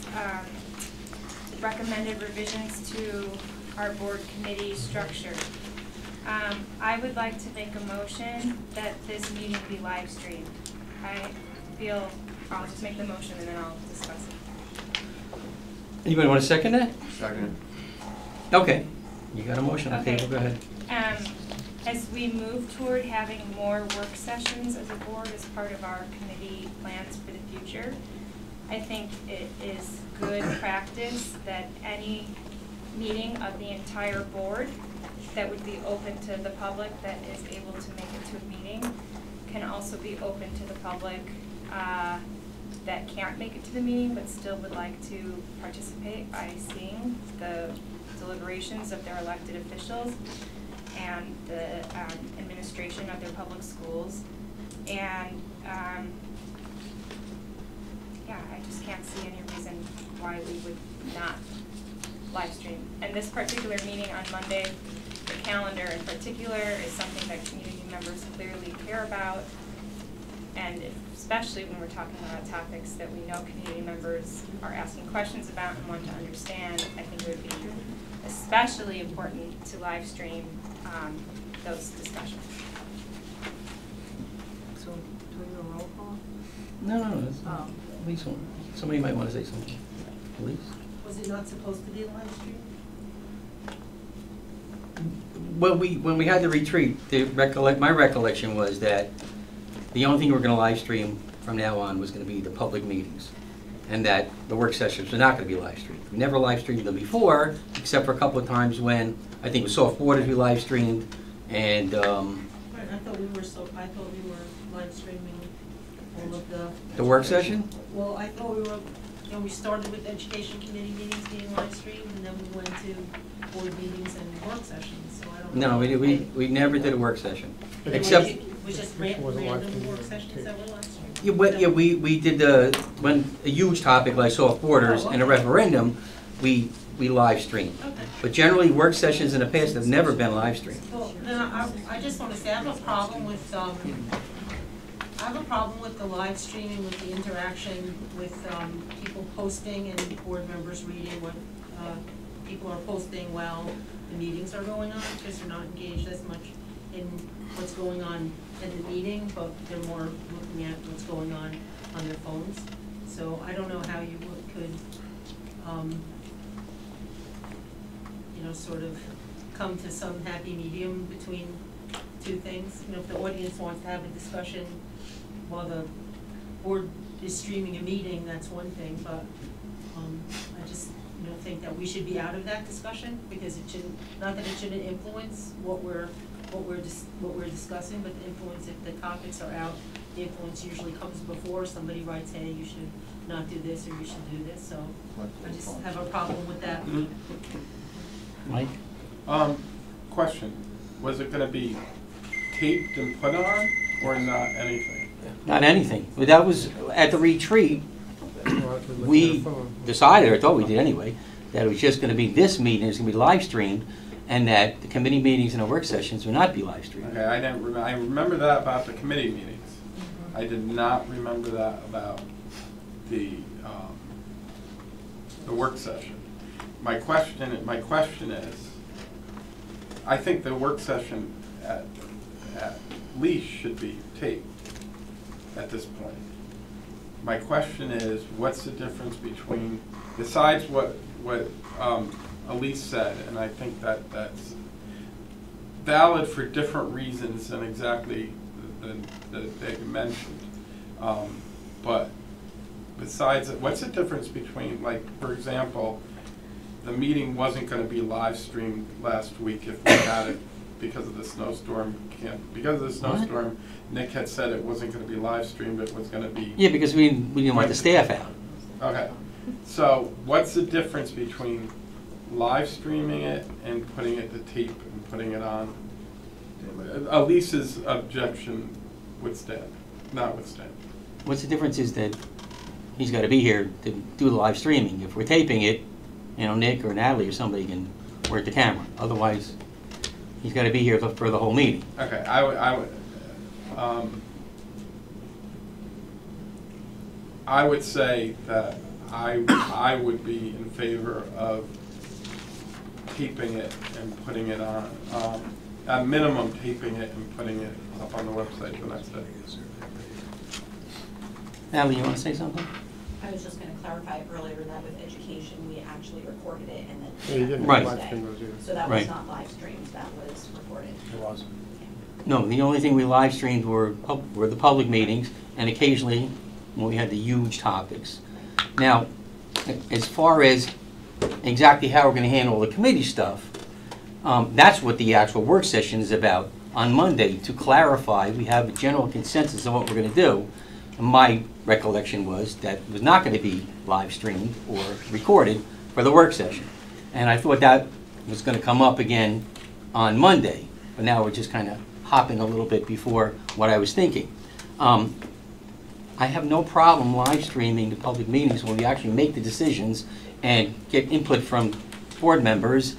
recommended revisions to our board committee structure. I would like to make a motion that this meeting be live streamed. I feel, I'll just make the motion and then I'll discuss it. Anybody want to second that? Second. Okay. You got a motion on the Okay. table, go ahead. As we move toward having more work sessions as a board as part of our committee plans for the future, I think it is good practice that any meeting of the entire board that would be open to the public that is able to make it to a meeting can also be open to the public that can't make it to the meeting but still would like to participate by seeing the deliberations of their elected officials and the administration of their public schools. And yeah, I just can't see any reason why we would not live stream. And this particular meeting on Monday, the calendar in particular, is something that community members clearly care about. And especially when we're talking about topics that we know community members are asking questions about and want to understand, I think it would be especially important to live stream those discussions. So, do we do a roll call? No, Oh. at least one. Somebody might want to say something. Please. Was it not supposed to be a live stream? Well, when we had the retreat, my recollection was that the only thing we were going to live stream from now on was going to be the public meetings, and that the work sessions were not going to be live streamed. We never live streamed them before, except for a couple of times when I think it was Soft Waters we live streamed, and Right, I thought we were live streaming all of the work session. well, I thought we started with education committee meetings being live streamed, and then we went to board meetings and work sessions, so I don't know. No, we never did a work session, It except. was just random work sessions that were live streamed. Yeah, we did when a huge topic like Soft Borders and a referendum, we live streamed. Okay. But generally, work sessions in the past have never been live streamed. Well, then I just want to say, I have a problem with the live streaming, with the interaction, with people posting and board members reading what people are posting while the meetings are going on, because they're not engaged as much in what's going on in the meeting, but they're more looking at what's going on their phones. So I don't know how you could, sort of come to some happy medium between two things. If the audience wants to have a discussion while the board is streaming a meeting, that's one thing, but I just think that we should be out of that discussion, because it shouldn't, not that it shouldn't influence what we're discussing, but the influence, if the topics are out, the influence usually comes before somebody writes, hey, you should not do this, or you should do this, so I just have a problem with that. Mike? Question, was it gonna be taped and put on, or not anything? Not anything. But that was, at the retreat, we decided, or thought we did anyway, that it was just gonna be this meeting, it's gonna be live streamed, and that the committee meetings and the work sessions would not be live streamed. Okay, I remember that about the committee meetings. I did not remember that about the work session. My question is, I think the work session at least should be taped at this point. My question is, what's the difference between, besides what Elise said, and I think that's valid for different reasons than exactly that they mentioned. But besides, what's the difference between, like, for example, the meeting wasn't going to be live streamed last week if we had it because of the snowstorm. Because of the snowstorm, Nick had said it wasn't going to be live streamed, it was going to be. Yeah, because we didn't want the staff out. Okay. So what's the difference between live streaming it and putting it to tape and putting it on? Elise's objection notwithstand. What's the difference is that he's got to be here to do the live streaming. If we're taping it, Nick or Natalie or somebody can work the camera. Otherwise, he's got to be here for the whole meeting. Okay, I would say that I would be in favor of taping it and putting it on, at minimum taping it and putting it up on the website the next day. Natalie, you want to say something? I was just gonna clarify earlier that with education, we actually recorded it and then. Yeah, you didn't Right. live stream those either. So that Right. was not live streamed, that was recorded. It was. No, the only thing we live streamed were the public meetings, and occasionally when we had the huge topics. Now, as far as exactly how we're gonna handle the committee stuff, that's what the actual work session is about. On Monday, to clarify, we have a general consensus on what we're gonna do. My recollection was that it was not gonna be live streamed or recorded for the work session. And I thought that was gonna come up again on Monday, but now we're just kind of hopping a little bit before what I was thinking. I have no problem live streaming the public meetings when we actually make the decisions and get input from board members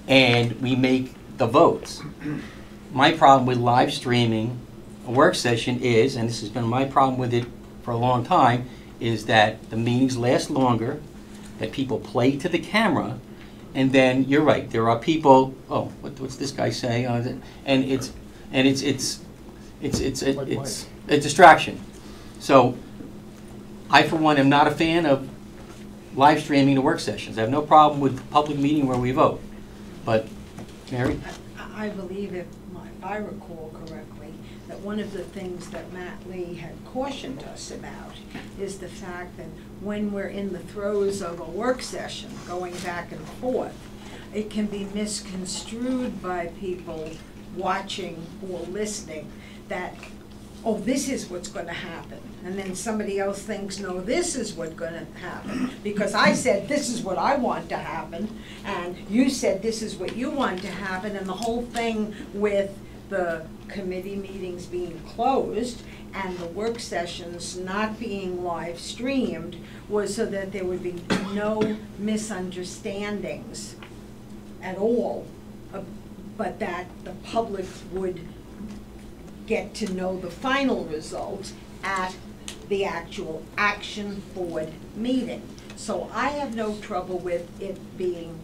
and we make the votes. My problem with live streaming a work session is, and this has been my problem with it for a long time, is that the meetings last longer, that people play to the camera, and then you're right, there are people, oh, what's this guy say? And it's a distraction. So I, for one, am not a fan of live streaming the work sessions. I have no problem with the public meeting where we vote. But, Mary? I believe, if I recall correctly, that one of the things that Matt Lee had cautioned us about is the fact that when we're in the throes of a work session, going back and forth, it can be misconstrued by people watching or listening that, oh, this is what's going to happen. And then somebody else thinks, no, this is what's going to happen. Because I said, this is what I want to happen, and you said, this is what you want to happen, and the whole thing with the committee meetings being closed and the work sessions not being live streamed was so that there would be no misunderstandings at all, but that the public would get to know the final result at the actual action board meeting. So I have no trouble with it being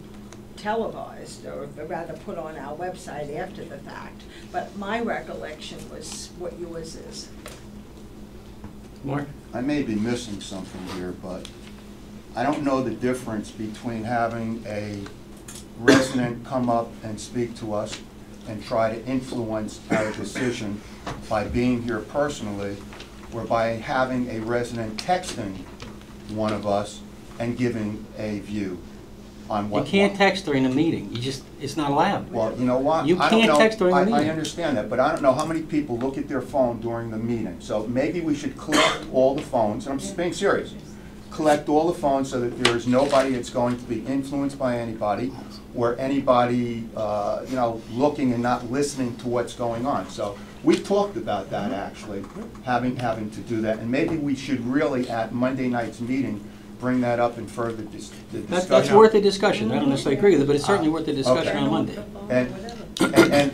televised, or rather put on our website after the fact. But my recollection was what yours is. Mark? I may be missing something here, but I don't know the difference between having a resident come up and speak to us and try to influence our decision by being here personally, or by having a resident texting one of us and giving a view on what. You can't text during a meeting. It's not allowed. Well, you know what? You I don't can't know. text during the meeting. I understand that, but I don't know how many people look at their phone during the meeting. So maybe we should collect all the phones, and I'm just being serious. Collect all the phones so that there is nobody that's going to be influenced by anybody, or anybody, looking and not listening to what's going on. So we talked about that, actually, having to do that, and maybe we should really, at Monday night's meeting, bring that up and further the discussion. That's worth a discussion. I don't necessarily agree with it, but it's certainly worth a discussion Okay. on Monday.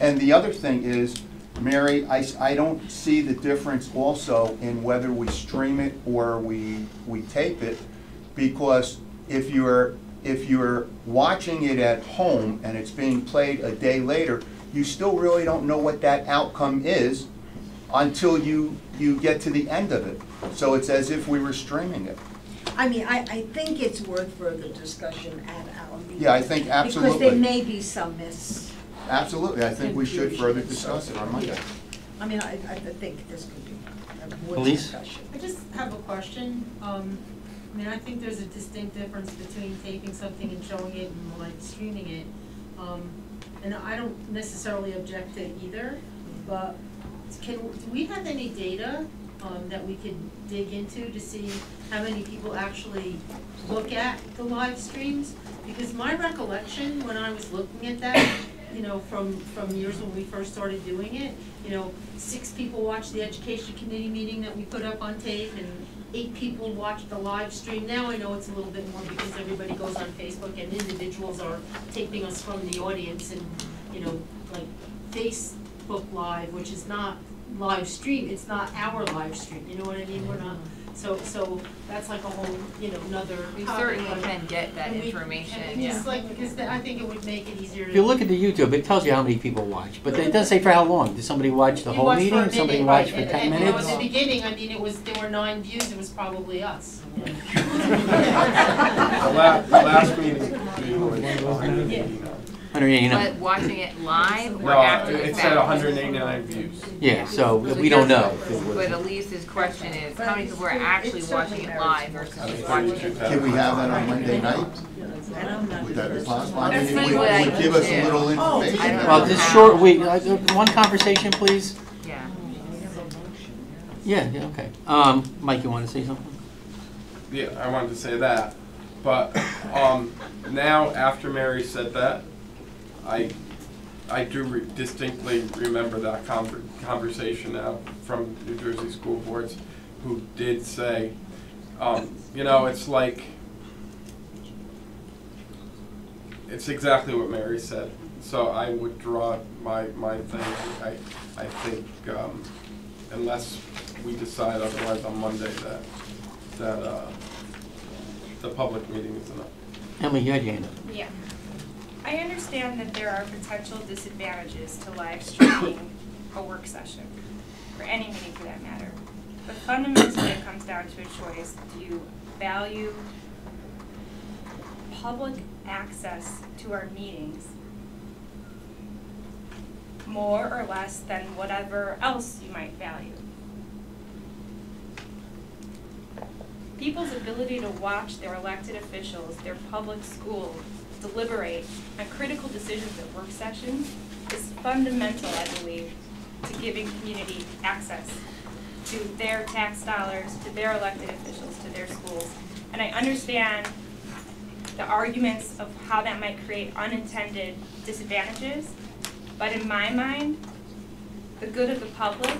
And the other thing is, Mary, I don't see the difference also in whether we stream it or we tape it, because if you're watching it at home and it's being played a day later, you still really don't know what that outcome is until you get to the end of it. So it's as if we were streaming it. I mean, I think it's worth further discussion at our meeting. Yeah, I think absolutely. Because there may be some Absolutely, I think we should further discuss it on Monday. I mean, I think this could be a more Elise? discussion. I just have a question. I mean, I think there's a distinct difference between taping something and showing it and like streaming it. And I don't necessarily object to either, but do we have any data that we could dig into to see how many people actually look at the live streams? Because my recollection when I was looking at that, from years when we first started doing it, 6 people watched the education committee meeting that we put up on tape, and 8 people watched the live stream. Now I know it's a little bit more because everybody goes on Facebook and individuals are taping us from the audience, and like Facebook Live, which is not live stream, it's not our live stream, you know what I mean? We're not, so that's like a whole, you know, another We topic, certainly but- can get that and we- information, and yeah. just like, because I think it would make it easier to. If you look at the YouTube, it tells you how many people watch, but it doesn't say for how long. Did somebody watch the You whole watch for a meeting? minute, Somebody right, watch for and- 10 and, you know, minutes? at the beginning, I mean, there were 9 views, it was probably us. The last meeting was 189. 189. But watching it live or No, after the it fact? said 189 views. Yeah, so So we don't just- know. if it was- But Elise's question is, how many people are actually watching it live versus just watching it? Can we have that on Monday night? Would that be possible? I mean, That's it really would what I would give us a do. little I information. don't Well, know this how. short week, one conversation, please? Yeah. Yeah, okay. Mike, you want to say something? Yeah, I wanted to say that, but now after Mary said that, I do distinctly remember that conversation now from New Jersey school boards, who did say, you know, it's like, it's exactly what Mary said. So I would draw my thing. I think unless we decide otherwise on Monday that the public meeting is enough. Emily, you had your hand up. Yeah. I understand that there are potential disadvantages to live streaming a work session, or any meeting for that matter. But fundamentally, it comes down to a choice. Do you value public access to our meetings more or less than whatever else you might value? People's ability to watch their elected officials, their public schools, deliberate on critical decisions at work sessions is fundamental, I believe, to giving community access to their tax dollars, to their elected officials, to their schools. And I understand the arguments of how that might create unintended disadvantages, but in my mind, the good of the public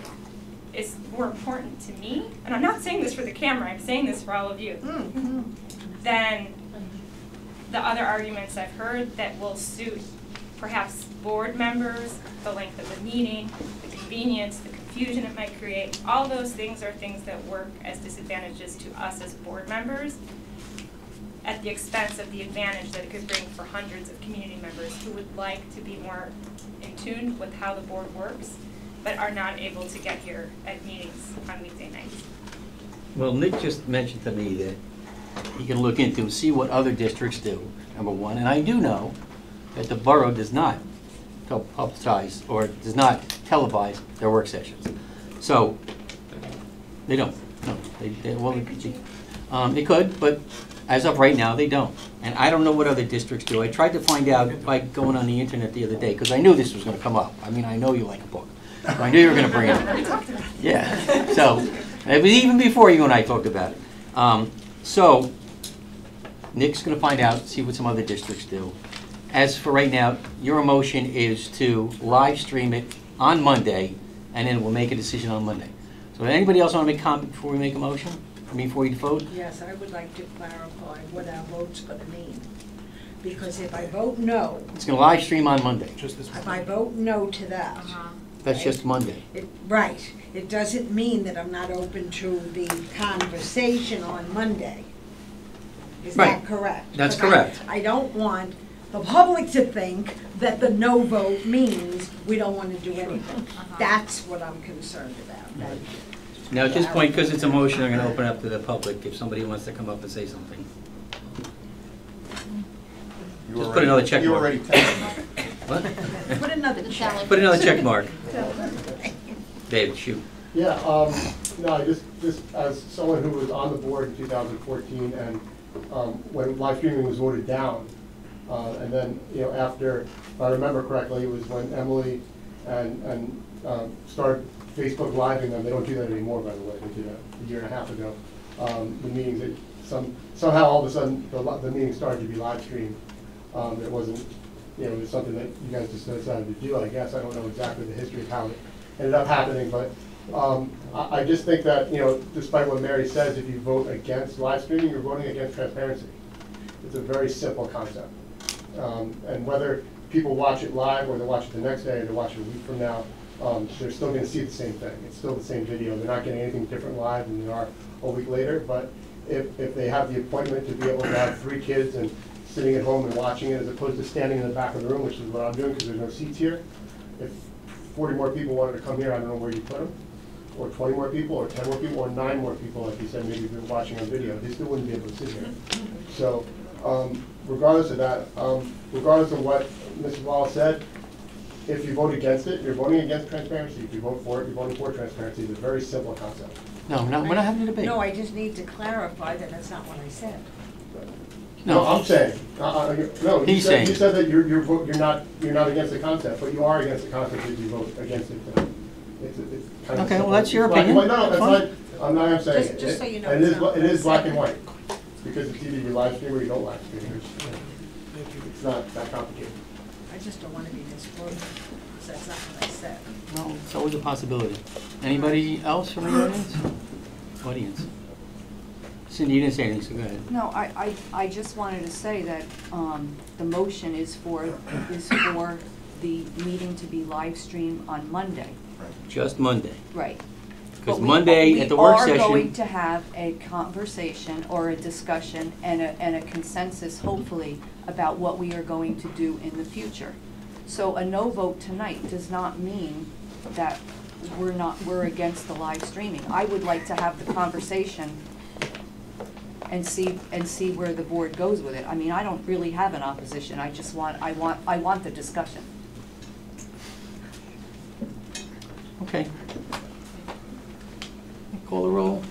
is more important to me, and I'm not saying this for the camera, I'm saying this for all of you, than the other arguments I've heard that will suit perhaps board members, the length of the meeting, the convenience, the confusion it might create. All those things are things that work as disadvantages to us as board members at the expense of the advantage that it could bring for hundreds of community members who would like to be more in tune with how the board works, but are not able to get here at meetings on weekday nights. Well, Nick just mentioned to me that he can look into and see what other districts do, number one. And I do know that the borough does not publicize or does not televise their work sessions. So, they don't. No, it could, but as of right now, they don't. And I don't know what other districts do. I tried to find out by going on the internet the other day, because I knew this was going to come up. I mean, I know you like a book. So I knew you were going to bring it up. Yeah, so, it was even before you and I talked about it. So, Nick's going to find out, see what some other districts do. As for right now, your motion is to live stream it on Monday, and then we'll make a decision on Monday. So anybody else want to make comment before we make a motion? I mean, before you vote? Yes, I would like to clarify what our vote's gonna mean. Because if I vote no, It's going to live stream on Monday. Just this if I vote no to that, That's just Monday. right, it doesn't mean that I'm not open to the conversation on Monday. Is Right. that correct? That's Because correct. I don't want the public to think that the no vote means we don't want to do anything. That's what I'm concerned about. Thank you. Now, at this point, because it's a motion, I'm going to open up to the public if somebody wants to come up and say something. Just put another check You mark. already texted. What? Put another check. Put another check mark. David, shoot. Yeah, no, just as someone who was on the board in 2014 and when live streaming was voted down, and then, you know, after, if I remember correctly, it was when Emily and started Facebook Living them. They don't do that anymore, by the way. They did that a year and a half ago. The meetings, somehow all of a sudden the meeting started to be live streamed. It wasn't, you know, it was something that you guys just decided to do, I guess. I don't know exactly the history of how it ended up happening, but I just think that, you know, despite what Mary says, if you vote against live streaming, you're voting against transparency. It's a very simple concept. And whether people watch it live or they watch it the next day or they watch it a week from now, they're still gonna see the same thing. It's still the same video. They're not getting anything different live than they are a week later, but if they have the appointment to be able to have 3 kids and sitting at home and watching it as opposed to standing in the back of the room, which is what I'm doing because there's no seats here. If 40 more people wanted to come here, I don't know where you put them, or 20 more people, or 10 more people, or 9 more people, like you said, maybe if you're watching on video, they still wouldn't be able to sit here. So regardless of that, regardless of what Mrs. Wallace said, if you vote against it, you're voting against transparency. If you vote for it, you're voting for transparency. It's a very simple concept. No, we're not having a debate. No, I just need to clarify that that's not what I said. No, I'm saying, no, He's saying. you said that you're not against the concept, but you are against the concept if you vote against it tonight. It's kind of Okay, well, simple. that's your It's black and opinion. white. No, That's that's not, I'm saying. Just so you know And it's not it is what black I and said. white, because it's either you live stream or you don't live stream. It's not that complicated. I just don't want to be misquoted, because that's not what I said. No, it's always a possibility. Anybody else from the audience? Cindy, you didn't say anything, so go ahead. No, I just wanted to say that the motion is for the meeting to be live streamed on Monday. Just Monday. Right. Because Monday at the work We are going session, to have a conversation or a discussion and a consensus, hopefully, about what we are going to do in the future. So a no vote tonight does not mean that we're against the live streaming. I would like to have the conversation and see where the board goes with it. I mean, I don't really have an opposition. I want the discussion. okay. Call the roll.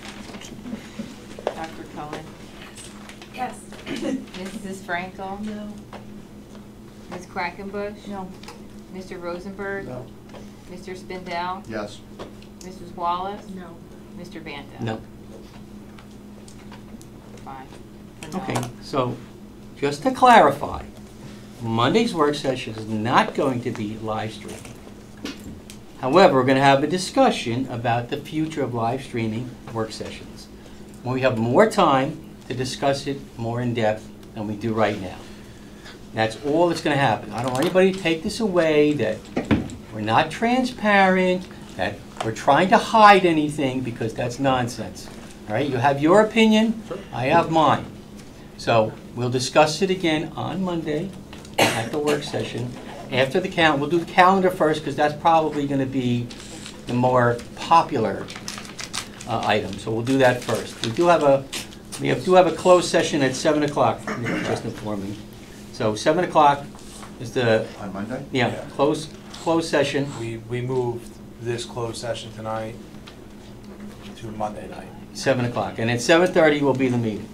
Dr. Cohen? Yes. Mrs. Frankel? No. Ms. Quackenbush? No. Mr. Rosenberg? No. Mr. Spindell? Yes. Mrs. Wallace? No. Mr. Vanta? No. 5. For no. Okay, so just to clarify, Monday's work session is not going to be live streamed. However, we're going to have a discussion about the future of live streaming work sessions when we have more time to discuss it more in depth than we do right now. That's all that's going to happen. I don't want anybody to take this away that we're not transparent, that we're trying to hide anything, because that's nonsense. All right, you have your opinion, I have mine. So we'll discuss it again on Monday at the work session. After the count, we'll do the calendar first, because that's probably going to be the more popular item. So we'll do that first. We do have a closed session at 7 o'clock, just inform me. So 7 o'clock is the, On Monday? yeah, closed session. We moved this closed session tonight to Monday night. 7 o'clock, and at 7:30 will be the meeting.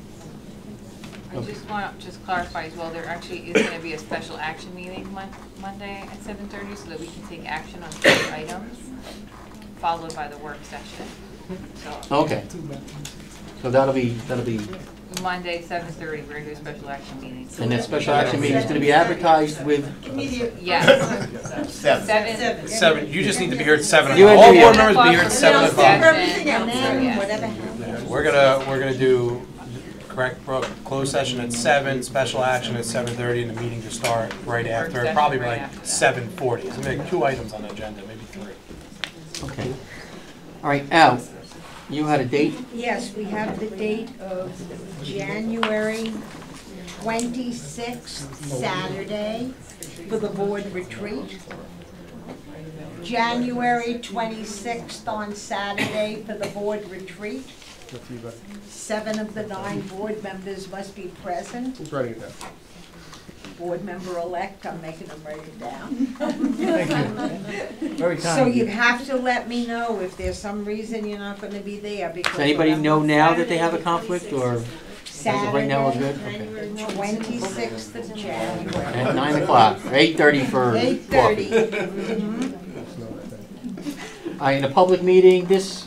I just want to clarify as well, there actually is going to be a special action meeting Monday at 7:30, so that we can take action on 3 items, followed by the work session. So Okay. So that'll be, Monday, 7:30, we're going to do a special action meeting. and that special action meeting is going to be advertised with, Yes. 7. 7, you just need to be here at 7 You o'clock. and All me, board members be here at 7 o'clock. Everything and Yeah. then whatever happens. We're gonna do, correct, Brooke, closed session at 7, special action at 7:30, and the meeting to start right after, session probably right like after that. 7:40. So maybe 2 items on the agenda, maybe 3. okay. All right, Al, you had a date? Yes, we have the date of January 26th, Saturday, for the board retreat. January 26th on Saturday for the board retreat. 7 of the 9 board members must be present. Who's writing it down? Board member-elect, I'm making them write it down. Very kind. So you have to let me know if there's some reason you're not gonna be there, because. Does anybody know now that they have a conflict, or as of right now we're good? Saturday, 26th of January. At 9 o'clock, 8:30 for 8:30. coffee. All right, in a public meeting, this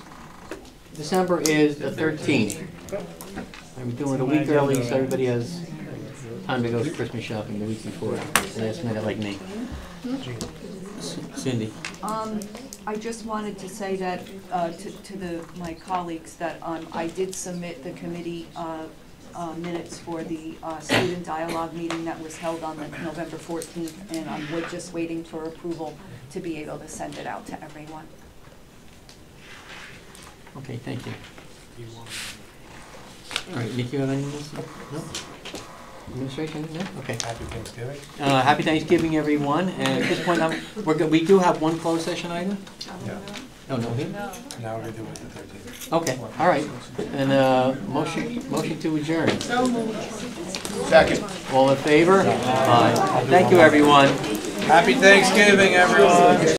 December is the 13th. I'm doing it a week early, so everybody has time to go Christmas shopping the week before, last minute like me. Cindy? I just wanted to say that to my colleagues that I did submit the committee minutes for the student dialogue meeting that was held on the November 14th, and I'm just waiting for approval to be able to send it out to everyone. Okay, thank you. All right, Nick, you have anything else? No? Administration, no? Okay. Happy Thanksgiving. Happy Thanksgiving, everyone. And at this point, we do have one closed session item? Yeah. Oh, no, here? Now we're gonna do it the 13th. Okay, all right. And motion to adjourn. Second. All in favor? Aye. Thank you, everyone. Happy Thanksgiving, everyone.